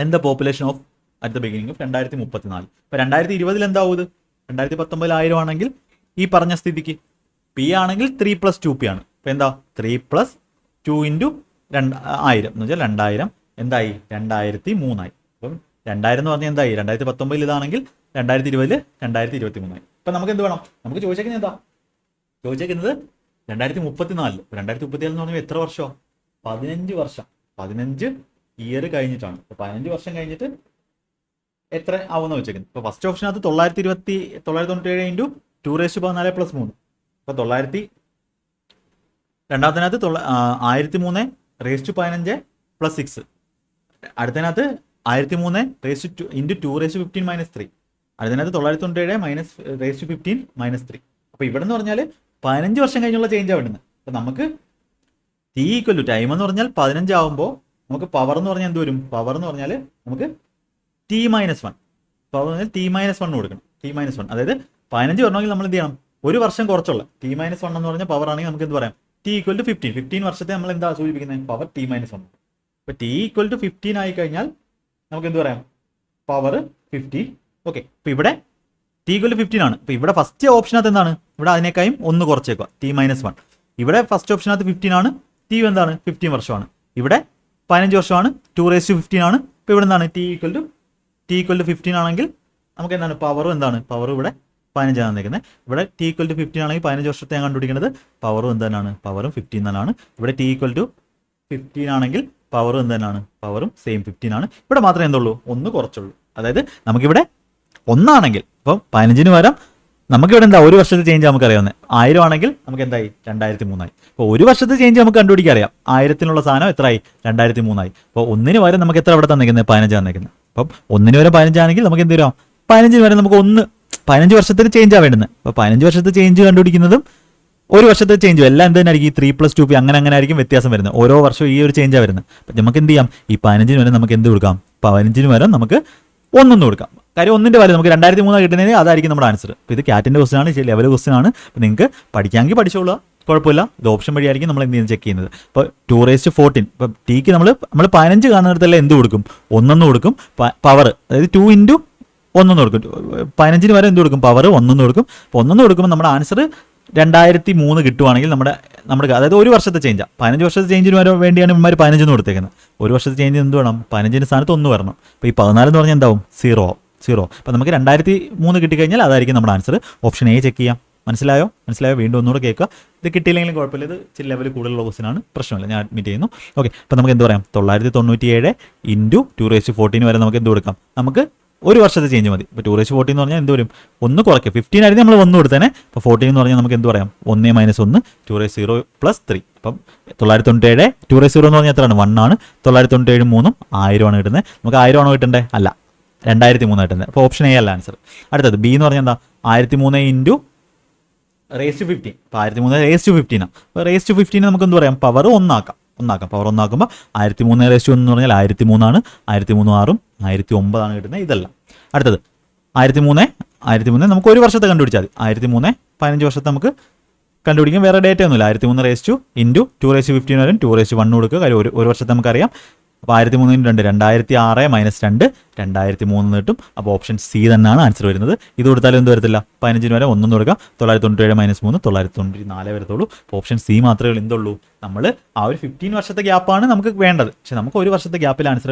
Then the population of at the beginning of 2034. ഇപ്പോൾ 2020 എന്താവും? ഇത് 2019 1000 ആണെങ്കിൽ ഈ പറഞ്ഞ സ്ഥിതിക്ക് പി ആണെങ്കിൽ 3 + 2P ആണ്. ഇപ്പോൾ എന്താ? 3 + 2 × 1000 എന്ന് വെച്ചാൽ 2000 എന്തായി? 2003 ആയി. അപ്പം 2000 എന്ന് പറഞ്ഞാൽ എന്തായി? 2019 ഇതാണെങ്കിൽ 2020 2023 ആയി. ഇപ്പം നമുക്ക് എന്ത് വേണം? നമുക്ക് ചോദിച്ചേക്കുന്നത് എന്താ? ചോദിച്ചേക്കുന്നത് 2034. 2034 എന്ന് പറഞ്ഞാൽ എത്ര വർഷമാണ്? 15 വർഷം. 15 ഇയർ കഴിഞ്ഞിട്ടാണ്. അപ്പോൾ 15 വർഷം കഴിഞ്ഞിട്ട് എത്ര ആവുമെന്ന് വെച്ചേക്കുന്നത്. ഇപ്പോൾ ഫസ്റ്റ് ഓപ്ഷനകത്ത് 997 × 2⁻⁴ + 3. അപ്പോൾ 900. രണ്ടാമത്തിനകത്ത് 1003 ⁻15 + 6. അടുത്തതിനകത്ത് 1003 × 2⁻15 - 3. അടുത്തതിനകത്ത് 997 -15 - 3. അപ്പോൾ ഇവിടെ എന്ന് പറഞ്ഞാൽ 15 വർഷം കഴിഞ്ഞുള്ള ചേഞ്ചാണ് വേണ്ടുന്നത്. അപ്പോൾ നമുക്ക് T = ടൈം എന്ന് പറഞ്ഞാൽ 15 ആവുമ്പോൾ നമുക്ക് പവർ എന്ന് പറഞ്ഞാൽ എന്ത് വരും? പവർ എന്ന് പറഞ്ഞാൽ നമുക്ക് T-1. പവർ എന്ന് പറഞ്ഞാൽ T-1 കൊടുക്കണം. T-1 അതായത് 15 വരണമെങ്കിൽ നമ്മൾ എന്ത് ചെയ്യണം? ഒരു വർഷം കുറച്ചുള്ള T-1 എന്ന് പറഞ്ഞാൽ പവർ ആണെങ്കിൽ നമുക്ക് എന്ത് പറയാം? T = 15. 15 വർഷത്തെ നമ്മൾ എന്താ സൂചിപ്പിക്കുന്നത്? Power T-1. അപ്പോൾ T = 15 ആയി കഴിഞ്ഞാൽ നമുക്ക് എന്ത് പറയാം? പവർ 15. ഓക്കെ, അപ്പോൾ ഇവിടെ T = 15 ആണ്. അപ്പോൾ ഇവിടെ ഫസ്റ്റ് ഓപ്ഷനകത്ത് എന്താണ്? ഇവിടെ അതിനേക്കാളും ഒന്ന് കുറച്ചേക്കുക, T-1. ഇവിടെ ഫസ്റ്റ് ഓപ്ഷനകത്ത് 15 ആണ്. T എന്താണ്? 15 വർഷമാണ്. ഇവിടെ 15 വർഷമാണ്. 2⁻15 ആണ്. ഇപ്പോൾ ഇവിടെ എന്താണ്? T = 15 ആണെങ്കിൽ നമുക്ക് എന്താണ്? പവറും എന്താണ്? പവർ ഇവിടെ 15 ആണ് നിൽക്കുന്നത്. ഇവിടെ T = 15 ആണെങ്കിൽ 15 വർഷത്തെ ഞാൻ കണ്ടുപിടിക്കുന്നത് പവറും എന്താണ്? പവറും 15 തന്നെയാണ്. ഇവിടെ T = 15 ആണെങ്കിൽ പവറും എന്താണ്? പവറും സെയിം 15 ആണ്. ഇവിടെ മാത്രമേ എന്തുള്ളൂ? ഒന്ന് കുറച്ചുള്ളൂ. അതായത് നമുക്കിവിടെ ഒന്നാണെങ്കിൽ ഇപ്പം 15 പകരം നമുക്കിവിടെ എന്താ ഒരു വർഷത്തെ ചേഞ്ച് നമുക്കറിയാവുന്നത് 1000 ആണെങ്കിൽ നമുക്ക് എന്തായി 2003 അപ്പോൾ ഒരു വർഷത്തെ ചേഞ്ച് നമുക്ക് കണ്ടുപിടിക്കാൻ അറിയാം. 1000-നുള്ള സാധനം എത്രയായി 2003 അപ്പോൾ ഒന്നിന് വരെ നമുക്ക് എത്ര അവിടെ തന്നിരിക്കുന്നത് 15 തന്നിരിക്കുന്നത്. അപ്പം ഒന്നിന് വരെ 15 ആണെങ്കിൽ നമുക്ക് എന്ത് വരാം 15 വരെ നമുക്ക് 15 വർഷത്തിന് ചേഞ്ചാണ് വേണ്ടുന്നത്. അപ്പോൾ 15 വർഷത്തെ ചേഞ്ച് കണ്ടുപിടിക്കുന്നതും ഒരു വർഷത്തെ ചേഞ്ചും എല്ലാം എന്ത് തന്നെ ആയിരിക്കും 3+2p അങ്ങനെ ആയിരിക്കും വ്യത്യാസം വരുന്നത്. ഓരോ വർഷവും ഈ ഒരു ചേഞ്ചാണ് വരുന്നത്. അപ്പം നമുക്ക് എന്ത് ചെയ്യാം ഈ 15 വരെ നമുക്ക് എന്ത് കൊടുക്കാം 15 വരെ നമുക്ക് 1 കൊടുക്കാം. കാര്യം 1ന്റെ വാല്യൂ നമുക്ക് 2003 കിട്ടുന്നതിന് അതായിരിക്കും നമ്മുടെ ആൻസർ. അപ്പോൾ ഇത് ക്യാറ്റിൻ്റെ ക്വസ്റ്റൻ ആണ്, ലെവൽ ക്വസ്റ്റൻ ആണ്. അപ്പോൾ നിങ്ങൾക്ക് പഠിക്കാമെങ്കിൽ പഠിച്ചോളുക, കുഴപ്പമില്ല. ഇത് ഓപ്ഷൻ വഴിയായിരിക്കും നമ്മൾ എന്ത് ചെക്ക് ചെയ്യുന്നത്. ഇപ്പോൾ 2^14 ഇപ്പോൾ ടിക്ക് നമ്മൾ 15 കാണുന്നിടത്തല്ല എന്ത് കൊടുക്കും 1 കൊടുക്കും. പവർ അതായത് 2 × 1 കൊടുക്കും. 15 വരെ എന്ത് കൊടുക്കും പവർ 1 കൊടുക്കും. അപ്പോൾ 1 കൊടുക്കുമ്പോൾ നമ്മുടെ ആൻസർ 2003 കിട്ടുവാണെങ്കിൽ നമ്മുടെ അതായത് ഒരു വർഷത്തെ ചേഞ്ചാണ്. 15 വർഷത്തെ ചേഞ്ചിന് വരെ വേണ്ടിയാണ് ഇവന്മാർ 15 കൊടുത്തേക്കുന്നത്. ഒരു വർഷത്തെ ചേഞ്ച് എന്ത് വേണം 15ന്റെ സ്ഥാനത്ത് 1 വരണം. അപ്പോൾ ഈ 14 എന്ന് പറഞ്ഞാൽ എന്താവും 0 ആവും. അപ്പോൾ നമുക്ക് 2003 കിട്ടിക്കഴിഞ്ഞാൽ അതായിരിക്കും നമ്മുടെ ആൻസർ. ഓപ്ഷൻ എ ചെക്ക് ചെയ്യാം. മനസ്സിലായോ? വീണ്ടും ഒന്നുകൂടെ കേൾക്കുക. ഇത് കിട്ടിയില്ലെങ്കിലും കുഴപ്പമില്ല, ഇത് ചില ലെവൽ കൂടുതലുള്ള ക്വസ്റ്റനാണ്, പ്രശ്നമില്ല, ഞാൻ അഡ്മിറ്റ് ചെയ്യുന്നു. ഓക്കെ, അപ്പോൾ നമുക്ക് എന്ത് പറയാം 997 × 2^14 വരെ നമുക്ക് എന്ത് കൊടുക്കാം, നമുക്ക് ഒരു വർഷത്തെ ചേഞ്ച് മതി. ഇപ്പോൾ 2^14 എന്ന് പറഞ്ഞാൽ എന്ത് വരും 1 കുറയ്ക്കുക. 15 ആയിരുന്നു നമ്മൾ 1 കൊടുത്തേനെ. അപ്പോൾ 14 എന്ന് പറഞ്ഞാൽ നമുക്ക് എന്ത് പറയാം 1 - 1 2^0 + 3. അപ്പം 997 2^0 എന്ന് പറഞ്ഞാൽ എത്രയാണ് 1 ആണ്. 997 3 1000 ആണ് കിട്ടുന്നത്. നമുക്ക് 1000 ആണോ കിട്ടണ്ടേ? അല്ല, 2003 കിട്ടുന്നത്. അപ്പോൾ ഓപ്ഷൻ എ അല്ല ആൻസർ. അടുത്തത് ബി എന്ന് പറഞ്ഞാൽ എന്താ 1003 × raised to 15. അപ്പോൾ 1003 raised to 15 ആണ്. അപ്പോൾ raised to 15 നമുക്ക് എന്ത് പറയാം പവർ 1 ആക്കാം. പവർ 1 ആക്കുമ്പോൾ 1003 raised to 1 എന്ന് പറഞ്ഞാൽ 1003 ആണ്. 1003 6 1009 ആണ് കിട്ടുന്നത്. ഇതല്ല. അടുത്തത് 1003 നമുക്ക് ഒരു വർഷത്തെ കണ്ടുപിടിച്ചാൽ മതി. 1003 15 വർഷത്തെ നമുക്ക് കണ്ടുപിടിക്കും. വേറെ ഡേറ്റ ഒന്നുമില്ല. 1003 raised to × 2^15 വരും. 2^1 കൊടുക്കുക. കാര്യം ഒരു വർഷത്തെ നമുക്കറിയാം. അപ്പോൾ 1003 × 2 2006 - 2 2003 കിട്ടും. അപ്പോൾ ഓപ്ഷൻ സി തന്നെയാണ് ആൻസർ വരുന്നത്. ഇത് കൊടുത്താലും എന്ത് വരത്തില്ല 15 വരെ 1 കൊടുക്കുക. 997 - 3 994 വരത്തുള്ളൂ. അപ്പോൾ ഓപ്ഷൻ സി മാത്രമേ എന്തുള്ളൂ, നമ്മൾ ആ ഒരു 15 വർഷത്തെ ഗ്യാപ്പാണ് നമുക്ക് വേണ്ടത്. പക്ഷെ നമുക്ക് ഒരു വർഷത്തെ ഗ്യാപ്പിൽ ആൻസർ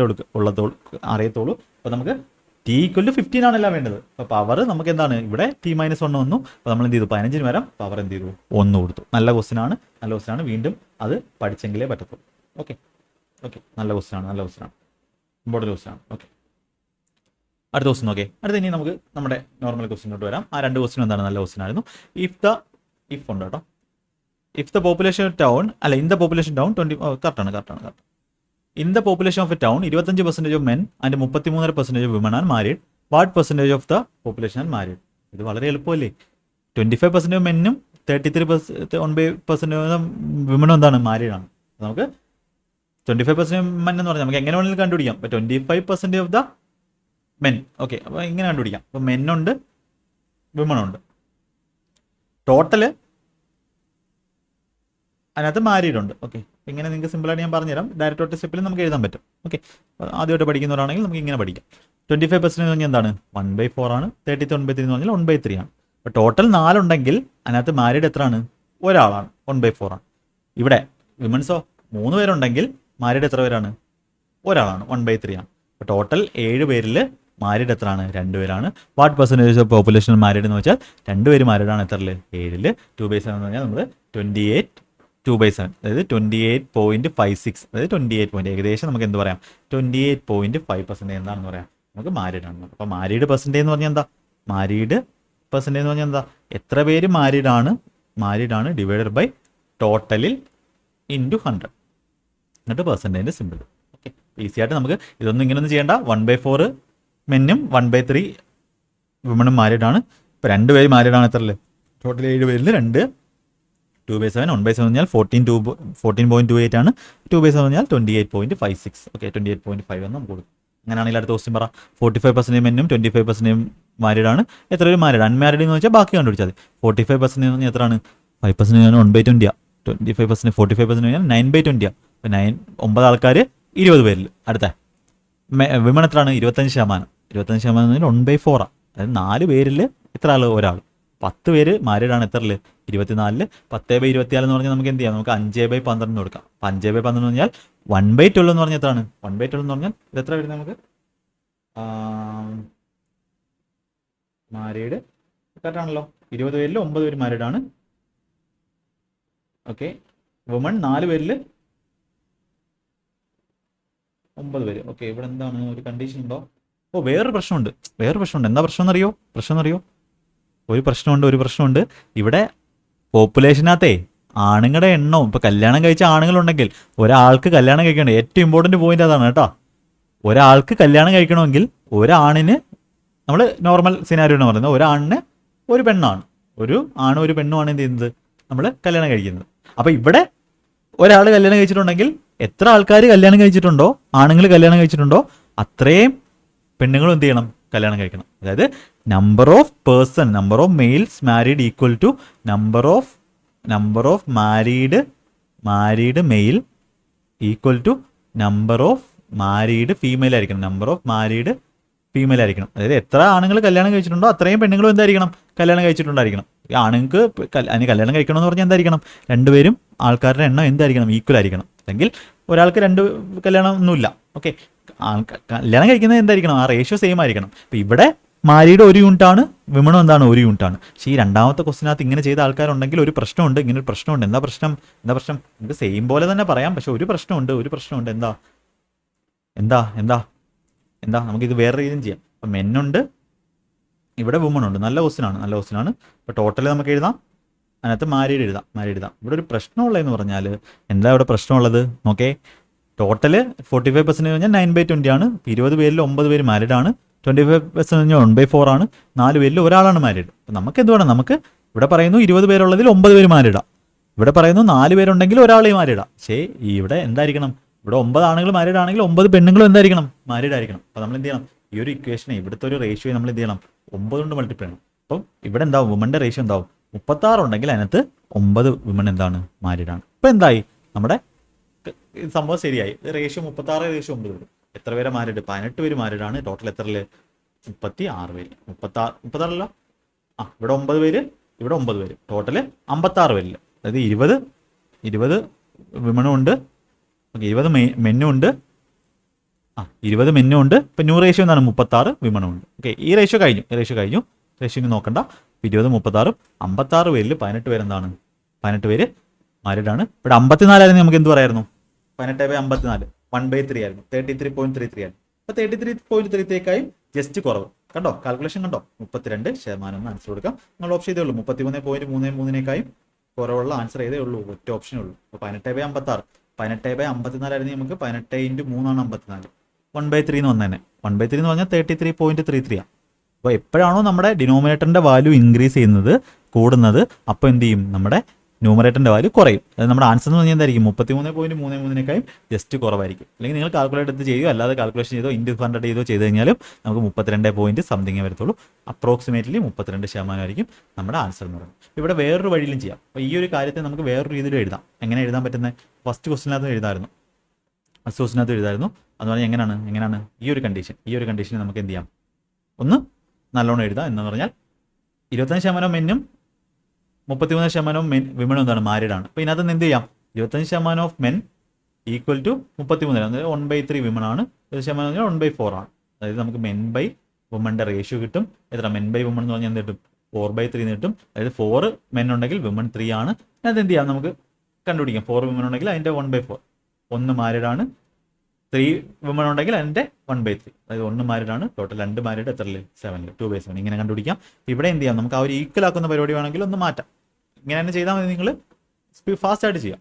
അറിയത്തുള്ളൂ. അപ്പോൾ നമുക്ക് t = 15 ആണല്ല വേണ്ടത്. അപ്പോൾ പവർ നമുക്ക് എന്താണ് ഇവിടെ t-1 വന്നു. അപ്പോൾ നമ്മൾ എന്ത് ചെയ്തു 15 വരെ പവർ എന്ത് ചെയ്തു 1 കൊടുത്തു. നല്ല ക്വസ്റ്റൻ ആണ്. വീണ്ടും അത് പഠിച്ചെങ്കിലേ പറ്റത്തുള്ളൂ. ഓക്കെ, നല്ല ക്വസ്റ്റൻ ആണ്. ഇമ്പോർട്ടൻറ്റ് ക്വസ്റ്റൻ ആണ്. ഓക്കെ, അടുത്ത ക്വസ്റ്റൻ നോക്കേ. അടുത്ത ഇനി നമുക്ക് നമ്മുടെ നോർമൽ ക്വസ്റ്റിനോട്ട് വരാം. ആ 2 ക്വസ്റ്റൻ എന്താണ് നല്ല ക്വസ്റ്റൻ ആയിരുന്നു. ഇഫ് ഉണ്ട് കേട്ടോ. If the population of town in the population town 20 കറക്റ്റാണ്. In the population of a town 25% of men and 33% of women R married. What percentage of the population R married? ഇത് വളരെ എളുപ്പമല്ലേ. 25% of മെന്നും 33% of വിമണും എന്താണ് മാരീഡാണ്. നമുക്ക് 25% men എന്ന് പറഞ്ഞാൽ നമുക്ക് എങ്ങനെ വേണമെങ്കിലും കണ്ടുപിടിക്കാം. അപ്പോൾ 25% ഓഫ് ദ മെൻ. ഓക്കെ, അപ്പോൾ ഇങ്ങനെ കണ്ടുപിടിക്കാം. അപ്പോൾ മെന്നുണ്ട് വിമണുണ്ട്. ടോട്ടല് അതിനകത്ത് മാരീഡ് ഉണ്ട്. ഓക്കെ, ഇങ്ങനെ നിങ്ങൾക്ക് സിമ്പിളായിട്ട് ഞാൻ പറഞ്ഞുതരാം. ഡയറക്റ്റ് ഒറ്റ സ്റ്റെപ്പിൽ നമുക്ക് എഴുതാൻ പറ്റും. ഓക്കെ, ആദ്യമായിട്ട് പഠിക്കുന്നവരാണെങ്കിൽ നമുക്ക് ഇങ്ങനെ പഠിക്കാം. 25% എന്ന് പറഞ്ഞാൽ എന്താണ് 1/4 ആണ്. 33 എന്ന് പറഞ്ഞാൽ 1/3 ആണ്. അപ്പോൾ ടോട്ടൽ 4 ഉണ്ടെങ്കിൽ അതിനകത്ത് മാരീഡ് എത്രയാണ്? ഒരാളാണ്, 1/4 ആണ്. ഇവിടെ വിമൻസോ 3 പേരുണ്ടെങ്കിൽ മാരീഡ് എത്ര പേരാണ്? ഒരാളാണ്, 1/3 ആണ്. അപ്പോൾ ടോട്ടൽ 7 പേരിൽ മാരീഡ് എത്രയാണ്? 2 പേരാണ്. What percentage of population married എന്ന് വെച്ചാൽ 2 പേര് മാരീഡാണ്. എത്രയിൽ? 7ൽ. 2/7 എന്ന് പറഞ്ഞാൽ നമ്മൾ 28 2/7, അതായത് 28.56, അതായത് 28 ഏകദേശം നമുക്ക് എന്ത് പറയാം 28.5% എന്താണെന്ന് പറയാം നമുക്ക് മാരീഡ് ആണ്. അപ്പോൾ മാരീഡ് പെർസെൻറ്റേജ് എന്ന് പറഞ്ഞാൽ എന്താ? മാരീഡ് പെർസെൻറ്റേജ് എന്ന് പറഞ്ഞാൽ എന്താ? എത്ര പേര് മാരീഡാണ് ഡിവൈഡഡ് ബൈ ടോട്ടലിൽ ഇൻറ്റു 100, എന്നിട്ട് പെർസെൻറ്റേജിൻ്റെ സിമ്പിൾ. ഓക്കെ, ഈസി ആയിട്ട് നമുക്ക് ഇതൊന്നും ഇങ്ങനെയൊന്നും ചെയ്യേണ്ട. 1/4 മെന്നും 1/3 വിമണും മാരീഡാണ്. ഇപ്പോൾ 2 പേര് മാരീഡാണ്. എത്രല്ലേ? ടോട്ടൽ 7 പേരിൽ 2/7 1/7 പറഞ്ഞാൽ 14.28 ആണ്. 2/7 പറഞ്ഞാൽ 28.56. ഓക്കെ, 28.5 എന്ന് നമുക്ക് കൊടുക്കും. അങ്ങനെയാണെങ്കിൽ അടുത്ത ക്വസ്റ്റ്യൻ പറ. 45% മെന്നും 25% മാരീഡാണ്. എത്ര പേര് മാരീഡ്? അൺമാരീഡ് എന്ന് വെച്ചാൽ ബാക്കി കണ്ടുപിടിച്ചാൽ മതി. 45% എന്ന് പറഞ്ഞാൽ എത്രയാണ്? 5% 1/20 ആണ്. 25% 45% കഴിഞ്ഞാൽ 9/20 ആണ്. അപ്പോൾ 9 ആൾക്കാർ 20 പേരിൽ. അടുത്ത വിമൺ എത്രയാണ്? 25%. 25% എന്ന് പറഞ്ഞാൽ 1/4 ആണ്. അതായത് 4 പേരിൽ എത്ര ആൾ? ഒരാൾ. 10 പേര് മാരീഡാണ്. എത്രയിൽ? 24. 10/24 എന്ന് പറഞ്ഞാൽ നമുക്ക് എന്ത് ചെയ്യാം? നമുക്ക് 5/12 കൊടുക്കാം. അപ്പോൾ 5/12 എന്ന് പറഞ്ഞാൽ 1/12 എന്ന് പറഞ്ഞാൽ എത്രയാണ്? 1/12 എന്ന് പറഞ്ഞാൽ ഇത് എത്ര വരുന്നത് നമുക്ക്? മാരീഡ് കറക്റ്റാണല്ലോ. 20 പേരിൽ 9 പേര് മാരീഡാണ്. ഓക്കെ, വുമൺ 4 പേരിൽ 9 പേര്. ഓക്കെ, ഇവിടെ എന്താണ് ഒരു കണ്ടീഷൻ ഉണ്ടോ? വേറൊരു പ്രശ്നമുണ്ട്. എന്താ പ്രശ്നം എന്നറിയോ? ഒരു പ്രശ്നമുണ്ട്. ഇവിടെ പോപ്പുലേഷനകത്തെ ആണുങ്ങളുടെ എണ്ണവും ഇപ്പോൾ കല്യാണം കഴിച്ച ആണുങ്ങളുണ്ടെങ്കിൽ ഒരാൾക്ക് കല്യാണം കഴിക്കണം. ഏറ്റവും ഇമ്പോർട്ടൻറ്റ് പോയിന്റ് അതാണ് കേട്ടോ. ഒരാൾക്ക് കല്യാണം കഴിക്കണമെങ്കിൽ ഒരാണിന്, നമ്മൾ നോർമൽ സിനാരിയോ എന്ന് പറയുന്നത്, ഒരാണിന് ഒരു പെണ്ണാണ്, ഒരു ആണും ഒരു പെണ്ണുമാണ് എന്ത് ചെയ്യുന്നത്, നമ്മൾ കല്യാണം കഴിക്കുന്നത്. അപ്പോൾ ഇവിടെ ഒരാൾ കല്യാണം കഴിച്ചിട്ടുണ്ടെങ്കിൽ എത്ര ആൾക്കാർ കല്യാണം കഴിച്ചിട്ടുണ്ടോ, ആണുങ്ങൾ കല്യാണം കഴിച്ചിട്ടുണ്ടോ, അത്രയും പെണ്ണുങ്ങളും എന്ത് ചെയ്യണം, കല്യാണം കഴിക്കണം. അതായത് number of males married equal to number of married male equal to number of married female ആയിരിക്കണം. അതായത് എത്ര ആണുങ്ങൾ കല്യാണം കഴിച്ചിട്ടുണ്ടോ അത്രയും പെണ്ണുങ്ങളും എന്തായിരിക്കണം, കല്യാണം കഴിച്ചിട്ടുണ്ടായിരിക്കണം. ഈ ആണുങ്ങൾക്ക് അതിന് കല്യാണം കഴിക്കണമെന്ന് പറഞ്ഞാൽ എന്തായിരിക്കണം, രണ്ടുപേരും ആൾക്കാരുടെ എണ്ണം എന്തായിരിക്കണം, ഈക്വൽ ആയിരിക്കണം. അല്ലെങ്കിൽ ഒരാൾക്ക് രണ്ട് കല്യാണം ഒന്നുമില്ല. ഓക്കെ, കല്യാണം കഴിക്കുന്നത് എന്തായിരിക്കണം, ആ റേഷ്യോ സെയിം ആയിരിക്കണം. അപ്പോൾ ഇവിടെ മാരീഡ് ഒരു യൂണിറ്റാണ്, വിമണും എന്താണ്, ഒരു യൂണിറ്റാണ്. പക്ഷേ ഈ രണ്ടാമത്തെ ക്വസ്റ്റിനകത്ത് ഇങ്ങനെ ചെയ്ത ആൾക്കാരുണ്ടെങ്കിൽ ഒരു പ്രശ്നമുണ്ട്. ഇങ്ങനെ ഒരു പ്രശ്നമുണ്ട്. എന്താ പ്രശ്നം? നമുക്ക് സെയിം പോലെ തന്നെ പറയാം, പക്ഷെ ഒരു പ്രശ്നമുണ്ട്. എന്താ നമുക്കിത് വേറെ രീതിയിൽ ചെയ്യാം. അപ്പം മെന്നുണ്ട്, ഇവിടെ വുമണുണ്ട്. നല്ല ക്വസ്റ്റിനാണ്. ഇപ്പോൾ ടോട്ടൽ നമുക്ക് എഴുതാം, അതിനകത്ത് മാരീഡ് എഴുതാം. ഇവിടെ ഒരു പ്രശ്നമുള്ളതെന്ന് പറഞ്ഞാൽ എന്താ ഇവിടെ പ്രശ്നമുള്ളത് നോക്കേ. ടോട്ടൽ 45% പറഞ്ഞാൽ 9/20 ആണ്. 20 പേരിൽ 9 പേര് മാരീഡ് ആണ്. 25% 1/4 ആണ്. 4 പേരിൽ ഒരാളാണ് മാരീഡ്. അപ്പം നമുക്ക് എന്ത് വേണം, നമുക്ക് ഇവിടെ പറയുന്നു 20 പേരുള്ളതിൽ 9 പേര് മാരീഡാണ്. ഇവിടെ പറയുന്നു 4 പേരുണ്ടെങ്കിൽ ഒരാളെ മാരീഡാണ്. പക്ഷേ ഇവിടെ എന്തായിരിക്കണം, ഇവിടെ 9 ആണുങ്ങൾ മാരീഡ് ആണെങ്കിൽ 9 പെണ്ണുങ്ങളും എന്തായിരിക്കണം, മാരീഡ് ആയിരിക്കണം. അപ്പോൾ നമ്മൾ എന്ത് ചെയ്യണം, ഈ ഒരു ഇക്വേഷനെ, ഇവിടുത്തെ ഒരു റേഷ്യോ നമ്മൾ എന്ത് ചെയ്യണം, 9 കൊണ്ട് മൾട്ടിപ്ലൈ ചെയ്യണം. അപ്പം ഇവിടെ എന്താവും, വുമൻ്റെ റേഷ്യോ എന്താവും, 36 ഉണ്ടെങ്കിൽ അതിനകത്ത് 9 വിമൺ എന്താണ്, മാരീഡാണ്. ഇപ്പം എന്തായി, നമ്മുടെ സംഭവം ശരിയായി. റേഷ്യോ 36 റേഷ്യോ 9 വരും. എത്ര പേരെ മാരീഡ്, 18 പേര് മാരീഡാണ്. ടോട്ടൽ എത്രയില്, 36 പേര്. 36 ഇവിടെ 9 പേര്, ഇവിടെ 9 പേര്, ടോട്ടൽ 56 പേരിൽ. അതായത് 20 വിമണും ഉണ്ട്, 20 മെന്നും ഉണ്ട്. 20 മെന്നും ഉണ്ട്. ഇപ്പം ന്യൂ റേഷ്യോ എന്താണ്, 36 വിമണും ഉണ്ട്. ഓക്കെ, ഈ റേഷ്യോ കഴിഞ്ഞു. റേഷ്യോ നോക്കണ്ട. 20 36 56 പേരിൽ 18 പേര് എന്താണ്, 18 പേര് മാരീഡാണ്. ഇവിടെ 54 ആയിരുന്നു, നമുക്ക് എന്ത് പറയായിരുന്നു, 18/54 1/3 ആയിരുന്നു. 33.33 ആയിരുന്നു. അപ്പോൾ 33.33ക്കായും ജസ്റ്റ് കുറവ്. കണ്ടോ, കാൽക്കുലേഷൻ കണ്ടോ, 32% ആൻസർ കൊടുക്കാം. നിങ്ങൾ ഓപ്ഷൻ ചെയ്തേ ഉള്ളൂ, 33.33 കുറവുള്ള ആൻസർ ചെയ്തേ ഉള്ളൂ, ഒറ്റ ഓപ്ഷനേ ഉള്ളൂ. അപ്പോൾ 18/56, 18/54 ആയിരുന്നു. നമുക്ക് 18 × 3 ആണ് 54. 1/3 എന്ന് വന്നതന്നെ. 1/3 എന്ന് പറഞ്ഞാൽ 33.33 ആണ്. അപ്പോൾ എപ്പോഴാണോ നമ്മുടെ ഡിനോമിനേറ്ററിൻ്റെ വാല്യൂ ഇൻക്രീസ് ചെയ്യുന്നത്, കൂടുന്നത്, അപ്പോൾ എന്ത് ചെയ്യും, നമ്മുടെ ന്യൂമറേറ്ററിൻ്റെ വാല്യൂ കുറയും. അതായത് നമ്മുടെ ആൻസർ എന്ന് പറഞ്ഞാൽ എന്തായിരിക്കും, 33.33 ജസ്റ്റ് കുറവായിരിക്കും. അല്ലെങ്കിൽ നിങ്ങൾ കാൽക്കുലേറ്റ് എടുത്ത് ചെയ്യുകയോ അല്ലാതെ കാൽക്കുലേഷൻ ചെയ്തോ ഇൻഡിഫറൻറ്റ് ചെയ്ത് കഴിഞ്ഞാലും നമുക്ക് 32 സംതിങ്ങേ വരത്തുള്ളൂ. അപ്രോക്സിമേറ്റ്ലി 32% ആയിരിക്കും നമ്മുടെ ആൻസർ എന്ന് പറയുന്നത്. ഇവിടെ വേറൊരു വഴിയിലും ചെയ്യാം. അപ്പോൾ ഈ ഒരു കാര്യത്തെ നമുക്ക് വേറൊരു രീതിയിൽ എഴുതാം. എങ്ങനെ എഴുതാൻ പറ്റുന്നത്, ഫസ്റ്റ് ക്വസ്റ്റിനകത്ത് എഴുതായിരുന്നു. എന്ന് പറഞ്ഞാൽ എങ്ങനെയാണ് ഈ ഒരു കണ്ടീഷൻ നമുക്ക് എന്ത് ചെയ്യാം, ഒന്ന് നല്ലോണം എഴുതാം. എന്ന് പറഞ്ഞാൽ 25% മെന്നും 33% വിമണും എന്താണ്, മാരീഡാണ്. അപ്പോൾ ഇതിനകത്ത് നിന്ന് എന്ത് ചെയ്യാം, 25% ഓഫ് മെൻ ഈക്വൽ ടു 33, അതായത് 1/3 വിമൺ ആണ്. 1% 1/4 ആണ്. അതായത് നമുക്ക് മെൻ ബൈ വുമൻ്റെ റേഷ്യോ കിട്ടും. എത്ര, മെൻ ബൈ വുമൺ എന്ന് പറഞ്ഞാൽ എന്ത് കിട്ടും, 4/3 കിട്ടും. അതായത് 4 മെൻ ഉണ്ടെങ്കിൽ വിമൺ 3 ആണ്. അത് എന്ത് ചെയ്യാം, നമുക്ക് കണ്ടുപിടിക്കാം. 4 വിമൺ ഉണ്ടെങ്കിൽ അതിൻ്റെ 1/4, 1 മാരീഡാണ്. 3 വിമൺ ഉണ്ടെങ്കിൽ അതിൻ്റെ 1/3, അതായത് 1 മാരീഡാണ്. Total 2 married എത്രയില്, 7, 2/7. ഇങ്ങനെ കണ്ടുപിടിക്കാം. ഇവിടെ എന്ത് ചെയ്യാം, നമുക്ക് ആ ഒരു ഈക്വൽ ആക്കുന്ന പരിപാടി വേണമെങ്കിൽ ഒന്ന് മാറ്റാം. ഇങ്ങനെ തന്നെ ചെയ്താൽ മതി. നിങ്ങൾ ഫാസ്റ്റായിട്ട് ചെയ്യാം,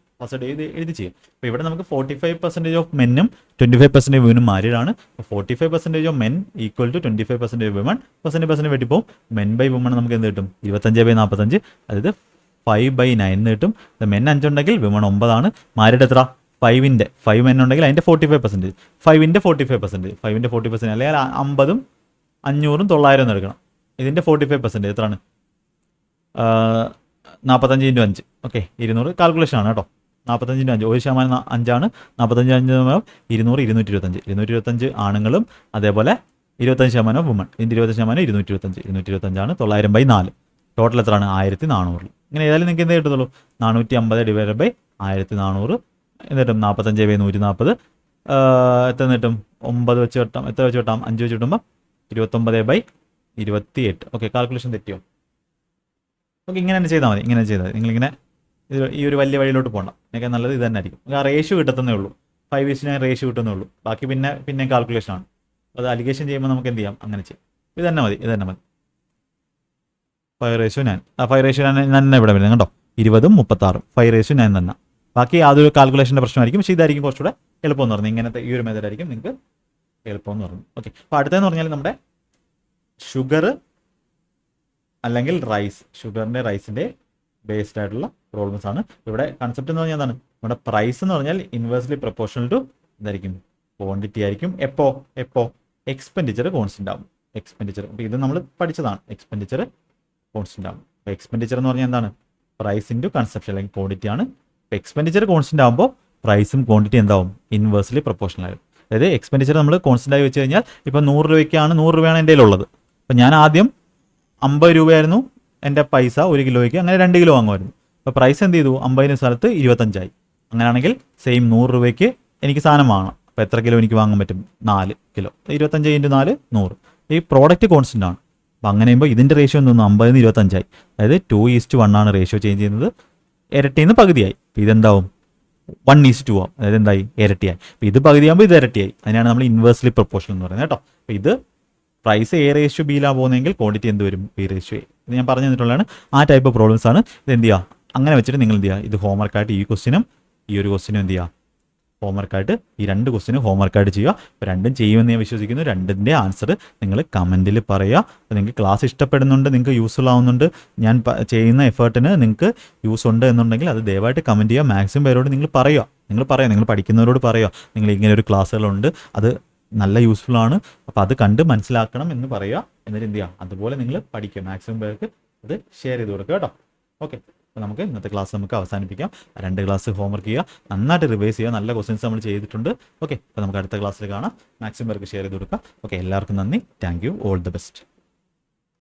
എഴുതി ചെയ്യാം. അപ്പോൾ ഇവിടെ നമുക്ക് 45% ഓഫ് മെന്നും 25% വിമനും മാരീഡാണ്. അപ്പോൾ 45% of men equal to 25% of women. Percentage വെട്ടിപ്പോവും. മെൻ ബൈ വിമൺ നമുക്ക് എന്ത് കിട്ടും, 25/45, അതായത് 5/9 കിട്ടും. മെൻ 5 ഉണ്ടെങ്കിൽ വിമൺ 9 ആണ്. മാരീഡ് എത്ര, 5 മെൻ ഉണ്ടെങ്കിൽ അതിൻ്റെ 45%, 5ൻ്റെ 45%, അല്ലെങ്കിൽ 50, 500, 900 എന്ന് എടുക്കണം. ഇതിൻ്റെ 45% എത്രയാണ്, 45 × 5. ഓക്കെ, 200 കാൽക്കുലേഷൻ ആണ് കേട്ടോ. 45 × 5, 1% 5 ആണ്. 45 200, 225 ആണുങ്ങളും അതേപോലെ 25% വുമൺ. ഇതിൻ്റെ 20% 225 ആണ്. 900/4 ടോട്ടൽ എത്രയാണ്, 1400. ഇങ്ങനെ ഏതായാലും നിങ്ങൾക്ക് എന്തേ കിട്ടുന്നുള്ളൂ, 450/1400 എന്നിട്ടും 45/140 എത്ര കിട്ടും, 9 വെച്ച് കിട്ടാം. എത്ര വെച്ച് കിട്ടാം, 5 വെച്ച് കിട്ടുമ്പോൾ 29/28. Okay, calculation തെറ്റിയോ? ഓക്കെ, ഇങ്ങനെ തന്നെ ചെയ്താൽ മതി. നിങ്ങളിങ്ങനെ ഈ ഒരു വലിയ വഴിയിലോട്ട് പോകണ്ട. എനിക്ക് നല്ലത് ഇത് തന്നെ ആയിരിക്കും. ആ റേഷ്യോ കിട്ടത്തന്നേ ഉള്ളൂ, 5:9 റേഷ്യോ കിട്ടുന്നേ ഉള്ളൂ. ബാക്കി പിന്നെ കാൽക്കുലേഷനാണ്. അത് അലിഗേഷൻ ചെയ്യുമ്പോൾ നമുക്ക് എന്ത് ചെയ്യാം, അങ്ങനെ ചെയ്യാം. ഇത് തന്നെ മതി. 5:9. ആ 5:9 തന്നെ ഇവിടെ വരുന്നത് കേട്ടോ. 20ഉം 36 5:9 തന്നെ. ബാക്കി യാതൊരു കാൽക്കുലേഷൻ്റെ പ്രശ്നമായിരിക്കും. പക്ഷേ ഇതായിരിക്കും കുറച്ചുകൂടെ എളുപ്പം എന്ന് പറഞ്ഞു. ഇങ്ങനത്തെ ഈ ഒരു മെത്തേഡായിരിക്കും നിങ്ങൾക്ക് എളുപ്പം എന്ന് പറഞ്ഞു. ഓക്കെ, അപ്പോൾ അടുത്തതെന്ന് പറഞ്ഞാൽ നമ്മുടെ ഷുഗർ അല്ലെങ്കിൽ റൈസ്, ഷുഗറിൻ്റെ റൈസിൻ്റെ ബേസ്ഡ് ആയിട്ടുള്ള പ്രോബ്ലംസ് ആണ്. ഇവിടെ കൺസെപ്റ്റ് എന്ന് പറഞ്ഞാൽ എന്താണ്, നമ്മുടെ പ്രൈസ് എന്ന് പറഞ്ഞാൽ ഇൻവേഴ്സ്ലി പ്രൊപ്പോർഷണൽ ടു എന്തായിരിക്കും, ക്വാണ്ടിറ്റി ആയിരിക്കും. എപ്പോൾ എക്സ്പെൻഡിച്ചർ കോൺസ്റ്റൻ്റ് ആവും. എക്സ്പെൻഡിച്ചർ, അപ്പോൾ ഇത് നമ്മൾ പഠിച്ചതാണ്. എക്സ്പെൻഡിച്ചർ കോൺസ്റ്റൻ്റ് ആവും. അപ്പോൾ എക്സ്പെൻഡിച്ചർ എന്ന് പറഞ്ഞാൽ എന്താണ്, പ്രൈസ് ഇൻറ്റു കൺസെപ്ഷൻ അല്ലെങ്കിൽ ക്വാണ്ടിറ്റി ആണ്. അപ്പോൾ എക്സ്പെൻഡിച്ചർ കോൺസ്റ്റൻ്റ് ആകുമ്പോൾ പ്രൈസും ക്വാണ്ടിറ്റി എന്താവും, ഇൻവേഴ്സ്ലി പ്രൊപ്പോർഷണൽ ആകും. അതായത് എക്സ്പെൻഡിച്ചർ നമ്മൾ കോൺസ്റ്റൻ്റ് ആയി വെച്ച് കഴിഞ്ഞാൽ ഇപ്പോൾ 100 രൂപയ്ക്കാണ് 100 രൂപയാണ് എൻ്റെ കയ്യിലുള്ളത്. അപ്പോൾ ഞാൻ ആദ്യം 50 രൂപയായിരുന്നു എൻ്റെ പൈസ 1 കിലോയ്ക്ക്, അങ്ങനെ 2 കിലോ വാങ്ങുമായിരുന്നു. അപ്പോൾ പ്രൈസ് എന്ത് ചെയ്തു, 50 സ്ഥലത്ത് 25 ആയി. അങ്ങനെയാണെങ്കിൽ സെയിം 100 രൂപയ്ക്ക് എനിക്ക് സാധനം വാങ്ങണം. അപ്പോൾ എത്ര കിലോ എനിക്ക് വാങ്ങാൻ പറ്റും, 4 കിലോ. 25 × 4 100. ഈ പ്രോഡക്റ്റ് കോൺസ്റ്റൻ്റ് ആണ്. അപ്പോൾ അങ്ങനെ ചെയ്യുമ്പോൾ ഇതിൻ്റെ റേഷ്യോ എന്തോന്നു, 50 × 25 ആയി. അതായത് 2:1 ആണ് റേഷ്യോ ചേഞ്ച് ചെയ്യുന്നത്. ഇരട്ടിയിൽ നിന്ന് പകുതിയായി. അപ്പോൾ ഇതെന്താവും, 1:2 ആവും. അതായത് എന്തായി, ഇരട്ടിയായി. അപ്പോൾ ഇത് പകുതിയാകുമ്പോൾ ഇത് ഇരട്ടിയായി. അതിനാണ് നമ്മൾ ഇൻവേഴ്സ്ലി പ്രൊപ്പോർഷണൽ എന്ന് പറയുന്നത് കേട്ടോ. അപ്പോൾ ഇത് പ്രൈസ് A/B പോകുന്നതെങ്കിൽ ക്വാണ്ടിറ്റി എന്ത് വരും, B/A. ഇത് ഞാൻ പറഞ്ഞു തന്നിട്ടുള്ളതാണ്. ആ ടൈപ്പ് ഓഫ് പ്രോബ്ലംസ് ആണ്. ഇത് എന്ത് ചെയ്യുക, അങ്ങനെ വെച്ചിട്ട് നിങ്ങൾ എന്ത് ചെയ്യുക, ഇത് ഹോംവർക്കായിട്ട് ഈ ക്വസ്റ്റിനും ഈ ഒരു ക്വസ്റ്റിനും എന്ത് ചെയ്യുക, ഹോംവർക്കായിട്ട് ഈ 2 ക്വസ്റ്റിനും ഹോംവർക്കായിട്ട് ചെയ്യുക. അപ്പോൾ രണ്ടും ചെയ്യുമെന്ന് ഞാൻ വിശ്വസിക്കുന്നു. രണ്ടിൻ്റെ ആൻസർ നിങ്ങൾ കമൻറ്റിൽ പറയുക. അപ്പോൾ നിങ്ങൾക്ക് ക്ലാസ് ഇഷ്ടപ്പെടുന്നുണ്ട്, നിങ്ങൾക്ക് യൂസ്ഫുൾ ആവുന്നുണ്ട്, ഞാൻ ചെയ്യുന്ന എഫേർട്ടിന് നിങ്ങൾക്ക് യൂസ് ഉണ്ട് എന്നുണ്ടെങ്കിൽ അത് ദയവായിട്ട് കമൻറ്റ് ചെയ്യുക. മാക്സിമം പേരോട് നിങ്ങൾ പറയുക, നിങ്ങൾ പഠിക്കുന്നവരോട് പറയുക, നിങ്ങൾ ഇങ്ങനെ ഒരു ക്ലാസ്സുകളുണ്ട്, അത് നല്ല യൂസ്ഫുൾ ആണ്, അപ്പോൾ അത് കണ്ട് മനസ്സിലാക്കണം എന്ന് പറയുക. എന്നിട്ട് എന്ത് ചെയ്യുക, അതുപോലെ നിങ്ങൾ പഠിക്കുക. മാക്സിമം പേർക്ക് അത് ഷെയർ ചെയ്ത് കൊടുക്കുക കേട്ടോ. ഓക്കെ, അപ്പോൾ നമുക്ക് ഇന്നത്തെ ക്ലാസ് നമുക്ക് അവസാനിപ്പിക്കാം. 2 ക്ലാസ് ഹോംവർക്ക് ചെയ്യുക, നന്നായിട്ട് റിവൈസ് ചെയ്യുക. നല്ല ക്വസ്റ്റ്യൻസ് നമ്മൾ ചെയ്തിട്ടുണ്ട്. ഓക്കെ, അപ്പോൾ നമുക്ക് അടുത്ത ക്ലാസ്സിൽ കാണാം. മാക്സിമം പേർക്ക് ഷെയർ ചെയ്ത് കൊടുക്കുക. ഓക്കെ, എല്ലാവർക്കും നന്ദി. Thank you. All the best.